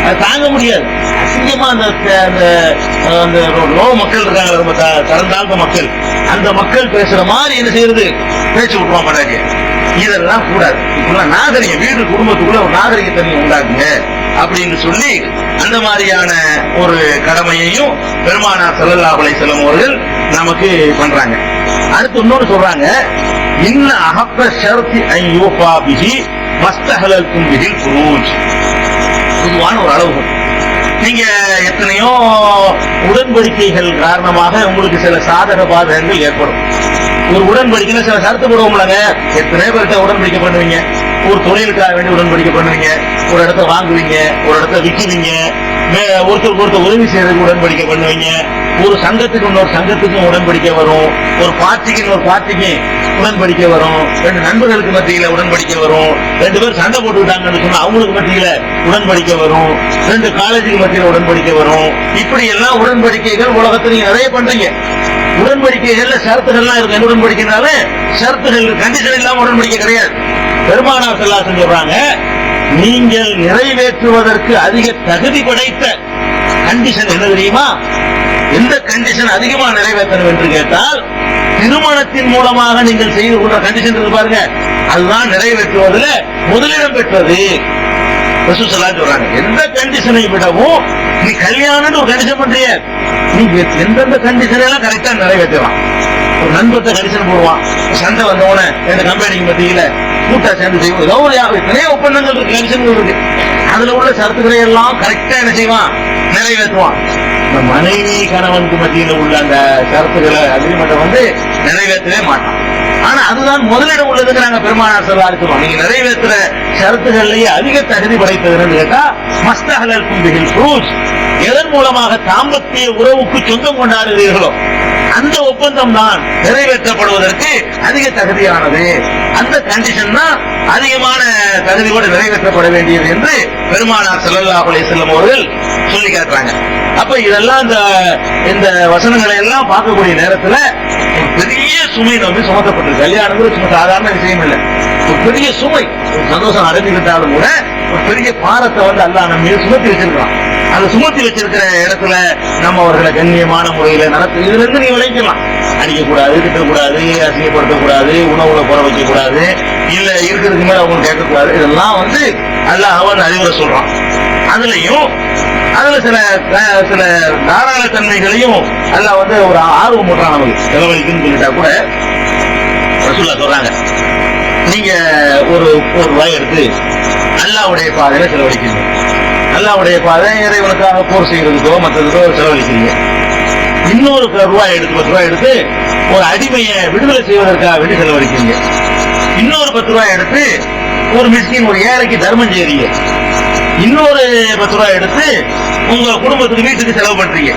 அது தாங்க முடியாது. அசிங்கமா அந்த லோ மக்கள் இருக்காங்க, ரொம்ப தரந்தாழ்ந்த மக்கள், அந்த மக்கள் பேசுற மாதிரி என்ன செய்யறது, பேச்சு விட்டுருவான் கொண்டாடிய. இதெல்லாம் கூடாது. இப்பெல்லாம் நாகரிகம், வீடு குடும்பத்துக்குள்ள ஒரு நாகரிகத்தன்மை உண்டாக்குங்க அப்படின்னு சொல்லி அந்த மாதிரியான ஒரு கடமையையும் பெருமானார் ஸல்லல்லாஹு அலைஹி வஸல்லம் அவர்கள் நமக்கு பண்றாங்க. அடுத்து இன்னொரு சொல்றாங்க, இன்ன அஹப்ப ஷர்தி அன் யூஃபா பிஹி மஸ்தஹலல்தும் பிஹில் ஃபுரூஜ். பொதுவான ஒரு அளவு, நீங்க எத்தனையோ உடன்படிக்கைகள் காரணமாக உங்களுக்கு சில சாதக பாதகங்கள் ஏற்படும். ஒரு உடன்படிக்கையில சில சரத்து போடுவோம்லங்க, எத்தனை பேர்கிட்ட உடன்படிக்கை பண்ணுவீங்க, ஒரு தொழிலுக்காக வேண்டி உடன்படிக்கை பண்ணுவீங்க, ஒரு இடத்த வாங்குவீங்க, ஒரு இடத்த விற்குவீங்க, ஒருத்தருக்கு ஒருத்தர் உதவி செய்யறதுக்கு உடன்படிக்கை பண்ணுவீங்க, ஒரு சங்கத்துக்கு இன்னொரு சங்கத்துக்கும் உடன்படிக்கை வரும், ஒரு பார்ட்டிக்கு இன்னொரு பார்ட்டிக்கு உடன்படிக்கை வரும், ரெண்டு நண்பர்களுக்கு மத்தியில உடன்படிக்கை வரும், ரெண்டு பேர் சண்டை போட்டுக்கிட்டாங்கன்னு சொன்னா அவங்களுக்கு மத்தியில உடன்படிக்கை வரும், ரெண்டு காலேஜுக்கு மத்தியில உடன்படிக்கை வரும். இப்படி எல்லாம் உடன்படிக்கைகள் உலகத்துல நீங்க நிறைய பண்றீங்க. உடன்படிக்கைகள்ல ஷரத்துகள்லாம் இருக்கு. என்ன உடன்படிக்கைனால ஷரத்துகள் கண்டிஷன் இல்லாம உடன்படிக்கை கிடையாது. பெருமானார் ஸல்லல்லாஹு அலைஹி வஸல்லம் சொல்றாங்க, நீங்கள் நிறைவேற்றுவதற்கு அதிக தகுதி படைத்த கண்டிஷன் என்ன தெரியுமா? எந்த கண்டிஷன் அதிகமா நிறைவேற்றணும் என்று கேட்டால், திருமணத்தின் மூலமாக நீங்கள் செய்து கொண்ட கண்டிஷன் இருக்கு பாருங்க, அதுதான் நிறைவேற்றுவதில் முதலிடம் பெற்றது. ரசூல் ஸல்லல்லாஹு அலைஹி வஸல்லம் சொல்றாங்க, எந்த கண்டிஷனை விடவும் நீ கல்யாணம் ஒரு கண்டிஷன் பண்றிய, நீ எந்தெந்த கண்டிஷன் எல்லாம் கரெக்டா நிறைவேற்றலாம். ஒரு நண்பத்தை கண்டிஷன் போடுவான், சண்டை வந்தவன ரெண்டு கம்பெனிக்கு மத்தியில கூட்டா சேர்ந்து செய்வோம், ஏதோ ஒரு நிறைய ஒப்பந்தங்கள் இருக்கு, கண்டிஷன்கள் இருக்கு, அதுல உள்ள சரத்துக்களை எல்லாம் கரெக்டா என்ன செய்வான், நிறைவேற்றுவான். மனைவி கணவனுக்கு மத்தியில உள்ள அந்த கருத்துக்களை அக்ரிமெண்ட் நிறைவேற்றவே மாட்டான். ஆனா அதுதான் முதலிடம் உள்ளதுங்கிறாங்க பெருமானார் ஸல்லல்லாஹு அலைஹி வஸல்லம். நீங்க நிறைவேற்ற ஷரத்துகள்லயே அதிக தகுதி படைத்ததுன்னு கேட்டா மஸ்தஹலல்தும் பிஹில் ஃபுரூஜ், எதன் மூலமாக தாம்பத்திய உறவுக்கு சொந்தம் கொண்டாடுகிறீர்களோ அந்த ஒப்பந்தம் தான் நிறைவேற்றப்படுவதற்கு அதிக தகுதியானது. அந்த கண்டிஷன் தான் அதிகமான தகுதியோடு நிறைவேற்றப்பட வேண்டியது என்று பெருமானார் ஸல்லல்லாஹு அலைஹி வஸல்லம் அவர்கள் சொல்லி காட்டுறாங்க. அப்ப இதெல்லாம் இந்த வசனங்களை எல்லாம் பார்க்கக்கூடிய நேரத்துல பெரிய சுமை நம்பி சுமத்தப்பட்டிருக்கு. கல்யாணம் சும்மா சாதாரண விஷயம் இல்லை, ஒரு பெரிய சுமை. ஒரு சந்தோஷம் அடைஞ்சுக்கிட்டாலும் கூட ஒரு பெரிய பாரத்தை அல்லாஹ் நம்ம மீது சுமத்தி வச்சிருக்கான். அதை சுமத்தி வச்சிருக்கிற இடத்துல நம்ம அவர்களை கண்ணியமான முறையில நடத்து, இதுல இருந்து நீங்க விளைக்கலாம். அடிக்கக்கூடாது, திட்டக்கூடாது, அசிங்கப்படுத்தக்கூடாது, உணவுல குறை வைக்க கூடாது, இல்ல இருக்கிறதுக்கு மேல அவங்க கேட்கக்கூடாது. இதெல்லாம் அல்லாஹ் அவன் அறிவுரை சொல்றான். அதுல சில தாராள தன்மைகளையும் அல்லாஹ் ஒரு ஆர்வம் போடுறான் நமக்கு செலவழிக்குன்னு சொல்லிட்டா கூட. ரசூலுல்லாஹ் சொல்றாங்க, நீங்க ஒரு ரூபாய் எடுத்து அல்லாஹ்வுடைய பாதையில செலவழிக்கிறீங்க, அல்லாஹ்வுடைய பாதை இறைவனுக்காக போர் செய்யறதுக்கோ மற்றதுக்கோ செலவழிக்கிறீங்க. இன்னொரு ரூபாய் எடுத்து 10 ரூபாய் எடுத்து ஒரு அடிமையை விடுதலை செய்வதற்காக வேண்டி செலவழிக்கிறீங்க. இன்னொரு 10 ரூபாய் எடுத்து ஒரு மிஸ்கின் ஒரு ஏழைக்கு தர்மம் செய்றீங்க. இன்னொரு 10 ரூபாய் எடுத்து உங்க குடும்பத்துக்கு வீட்டுக்கு செலவு பண்றீங்க.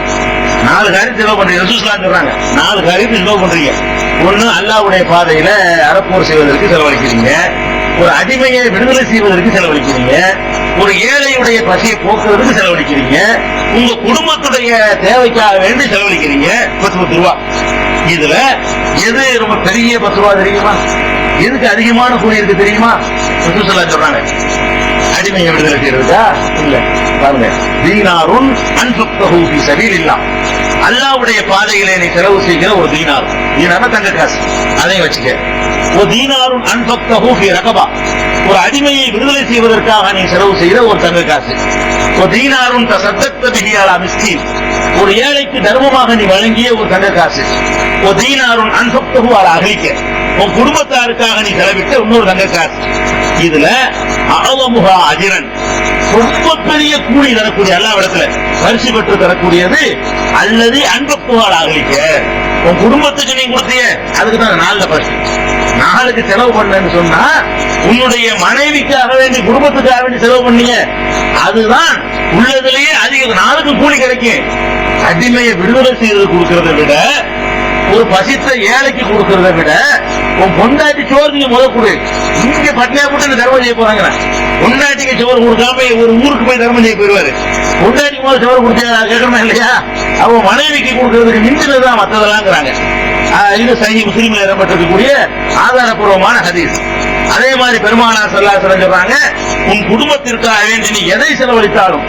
4 காரியத்துக்கு செலவு பண்றீங்க. ரசூலுல்லாஹ் சொல்றாங்க 4 காரியத்துக்கு செலவு பண்றீங்க. ஒண்ணு அல்லாஹ்வுடைய பாதையில அறப்போர் செய்வதற்கு செலவழிக்கிறீங்க, ஒரு அடிமையை விடுதலை செய்வதற்கு செலவழிக்கிறீங்க, ஒரு ஏழையுடைய பசியை போக்குவதற்கு செலவழிக்கிறீங்க, உங்க குடும்பத்துடைய தேவைக்காக வேண்டி செலவழிக்கிறீங்க. 10 ரூபாய். இதுல எது ரொம்ப பெரிய 10 ரூபாய் தெரியுமா? எதுக்கு அதிகமான கூலி இருக்கு தெரியுமா? ரசூலுல்லாஹ் சொல்றாங்க, அடிமையை விடுதலை செய்யறதா? இல்ல, பாருங்க, தீனாருன் அன்ஃபக்தஹு ஃபீ ஸபீலில்லாஹ், அல்லாஹ்வுடைய பாதையிலே நீ செலவு செய்கிற ஒரு தீனார். தீனார்னா தங்க காசு, அதையும் வச்சுக்க. ஒரு தீனாருன் அன்ஃபக்தஹு ஃபீ ரகபா, ஒரு அடிமையை விடுதலை செய்வதற்காக நீ செலவு செய்கிற ஒரு தங்க காசு. ஒரு தீனாருன் தஸத்தக்த பிஹி அலா மிஸ்கீன், ஒரு ஏழைக்கு தர்மமாக நீ வழங்கிய ஒரு தங்க காசு. ஒரு தீனாருன் அன்ஃபக்தஹு அலா அஹ்லிக, உன் குடும்பத்தாருக்காக நீ செலவிட்ட இன்னொரு தங்க காசு. இதுல அஅலமுஹா அஜ்ரன், ரொம்ப பெரிய கூலி தரக்கூடிய, அல்லாஹ்விடத்துல பரிசு பெற்று தரக்கூடியது அல்லது அன்பப்புகால் அகலிக்க. உன் குடும்பத்துக்கு நீ கொடுத்திய அதுக்கு தான் 4 பரிசு. 4க்கு செலவு பண்ணு சொன்னா உன்னுடைய மனைவிக்காக வேண்டி குடும்பத்துக்காக வேண்டி செலவு பண்ணீங்க, அதுதான் உள்ளதுலயே அதிக 4க்கு கூலி கிடைக்கும். அடிமையை விடுதலை செய்து கொடுக்கறத விட, ஒரு பசித்த ஏழைக்கு கொடுக்கறத விட, உன் பொண்டாட்டி சோறு நீங்க முத கொடு. இங்க பட்டினியா போட்டு தர்மம் செய்ய போறாங்க. பொண்டாட்டிக்கு சோறு கொடுக்காம ஒரு ஊருக்கு போய் தர்மம் செய்ய போயிருவாரு. பொண்டாட்டி முதல் சோறு கொடுத்தா கேட்கணுமா இல்லையா? அவ மனைவிக்கு கொடுக்கறதுக்கு மிஞ்சினதுதான் மத்ததெல்லாங்கிறாங்க. இது சஹீஹ் முஸ்லிம்ல இடம்பெற்றிருக்கக்கூடிய ஆதாரப்பூர்வமான ஹதீஸ். அதே மாதிரி பெருமானார் ஸல்லல்லாஹு அலைஹி வஸல்லம் சொல்றாங்க, உன் குடும்பத்திற்காக வேண்டி நீ எதை செலவழித்தாலும்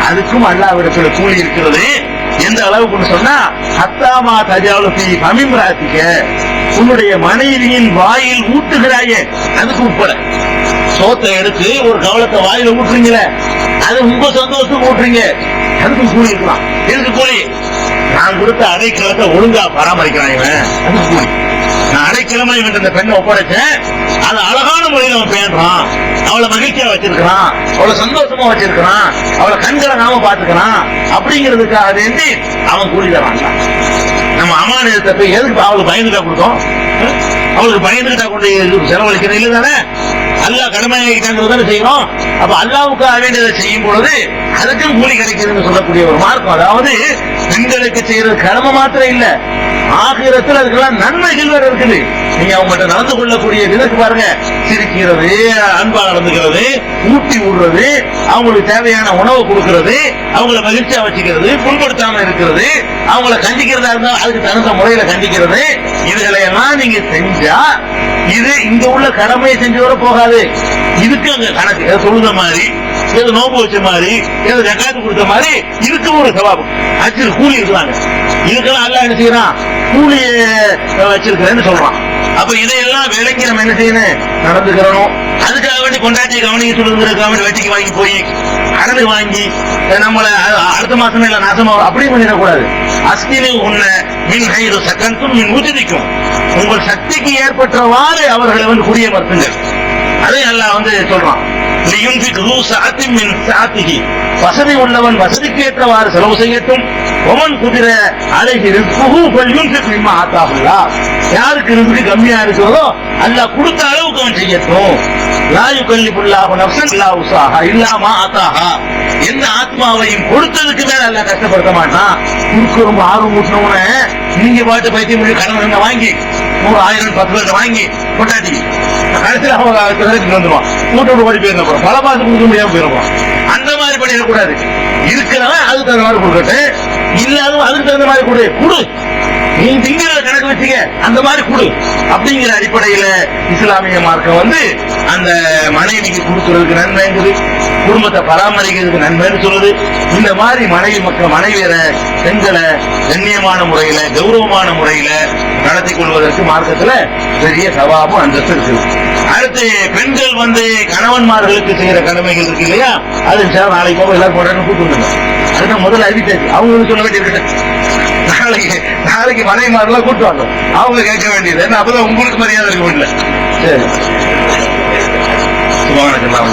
அதுக்கும் அல்லாஹ்விடத்துல கூலி இருக்கிறது. எந்த அளவுக்கு சொன்னா, ஹத்தாமா தஜாலு ஃபீ ஃபமிம்ராத்திக, உன்னுடைய மனைவியின் வாயில் ஊட்டுகிறாயே அதுக்கு உட்பட. சோத்தை எடுத்து ஒரு கவலத்தை வாயில ஊட்டுறீங்களே, அது உங்க சந்தோஷத்துக்கு ஊட்டுறீங்க, அதுக்கு கூலி இருக்கலாம். எதுக்கு கூலி? நான் கொடுத்த அடைக்கலத்தை ஒழுங்கா பராமரிக்கிறான் இவன், அதுக்கு கூலி. நான் அடைக்கிழமை இந்த பெண்ணை ஒப்படைச்சேன், அது அழகான முறையில் அவன் பேணுறான், அவளை மகிழ்ச்சியா வச்சிருக்கிறான், அவளை சந்தோஷமா வச்சிருக்கிறான், அவளை கண்கலங்காம பாத்துக்கிறான், அப்படிங்கிறதுக்காக வேண்டி அவன் கூலி தான் வாங்கலாம். நம்ம அமானியத்தை போய் எதுக்கு அவளுக்கு பயந்துட்டா கொடுத்தோம்? அவளுக்கு பயந்துட்டா கொண்டு செலவழிக்கிறது இல்லை தானே? அல்லாஹ் கடமையாகிட்டாங்கிறத செய்யறோம். அப்ப அல்லாஹ்வுக்காக வேண்டியதை செய்யும் பொழுது அதுக்கும் கூலி கிடைக்குதுன்னு சொல்லக்கூடிய ஒரு மார்க்கம். அதாவது பெண்களுக்கு செய்யறது கடமை மாத்திரம் இல்ல, ஆகிரத்தில் அதுக்கெல்லாம் நன்மைகள் வேற இருக்குது. நீங்க அவங்கள்ட்ட நடந்து கொள்ளக்கூடிய விதக்கு பாருங்க, சிரிக்கிறது, அன்பா நடந்துக்கிறது, ஊட்டி விடுறது, அவங்களுக்கு தேவையான உணவு கொடுக்கிறது, அவங்கள மகிழ்ச்சியா வச்சுக்கிறது, புண்படுத்தாம இருக்கிறது, அவங்கள கண்டிக்கிறதா இருந்தா அதுக்கு தகுந்த முறையில கண்டிக்கிறது, இதுகளை எல்லாம் நீங்க செஞ்சா இது இங்க உள்ள கடமையை செஞ்சு வர போகாது. இதுக்கு அங்க கணக்கு, எதை சொல்லுத மாதிரி, எது நோம்பு வச்ச மாதிரி, எது ஜகாத்து கொடுத்த மாதிரி, இதுக்கு ஒரு சவாபம் அஜ்ர் கூலி இருக்கிறாங்க. இதுக்கெல்லாம் அல்லாஹ் என்ன செய்யறான்? கூலிய வச்சிருக்கிறேன்னு சொல்றான். அப்ப இதையெல்லாம் விலைக்கு நம்ம என்ன செய்யணும்? நடந்துக்கிறோம். அதுக்காக வேண்டி கொண்டாட்டியை கவனிக்க சொல்லுங்கிறதுக்காக வேண்டி வட்டிக்கு வாங்கி போய் கடனை வாங்கி நம்மள அடுத்த மாசமே இல்ல நாசமா அப்படி பண்ணிடக்கூடாது. அஸ்கினு உன்ன மின் ஹைரு சக்கன்தும் மின் உஜிதிக்கும், உங்கள் சக்திக்கு ஏற்பட்டவாறு அவர்களை வந்து குடிய மறுத்துங்கள். அதை அல்லாஹ் சொல்றான். வசதி உள்ளவன் வசதிக்கு ஏற்றவாறு செலவு செய்யட்டும். ஒமன் குதிர அழகி யாருக்கு ரிஸ்க் கம்மியா இருக்கிறதோ அல்லாஹ் கொடுத்த அளவுக்கு அவன் செய்யட்டும். எந்த ஆத்மாவையும் கொடுத்ததுக்கு மேல அல்லாஹ் கஷ்டப்படுத்த மாட்டான். கொடுக்க ரொம்ப ஆர்வம் ஊட்டினவன நீங்க பாட்டு பைத்தியம் கடன் வாங்கி 100,000 10,000 வாங்கி கொண்டாட்டி கடைசியில் அவங்க வந்துருவான். கூட்டோடு ஓடி போயிருந்தோம், பல மாசம் கொடுக்க முடியாம போயிருவான். அந்த மாதிரி பண்ணிடக்கூடாது. இருக்கிறவன் அதுக்கு தகுந்த மாதிரி கொடுக்கட்டு, இல்லாதவன் அதுக்கு தகுந்த மாதிரி கொடு. நீ திங்கிற கணக்கு வச்சுக்க, அந்த மாதிரி கொடு அப்படிங்கிற அடிப்படையில இஸ்லாமிய மார்க்கம் அந்த மனைவிக்கு கொடுக்கறதுக்கு நன்மைங்குது, குடும்பத்தை பராமரிக்கிறதுக்கு நன்மைன்னு சொல்லுது. இந்த மாதிரி மனைவியரை பெண்களை கண்ணியமான முறையில கௌரவமான முறையில நடத்தி கொள்வதற்கு மார்க்கத்துல பெரிய சவாபம் அந்தஸ்து இருக்குது. அடுத்து பெண்கள் கணவன்மார்களுக்கு செய்யற கடமைகள் இருக்கு இல்லையா, அது நாளைக்கு போக எல்லாரும் போறான்னு கூப்பிட்டு அதுதான் முதல்ல அறிவித்தாச்சு. அவங்களுக்கு சொல்ல வேண்டியது நாளைக்கு மனைவிமாரெல்லாம் கூட்டுவாங்க, அவங்க கேட்க வேண்டியது என்ன, அப்பதான் உங்களுக்கு மரியாதை இருக்க வேண்டியது. சரி, சுபஹானல்லாஹ்.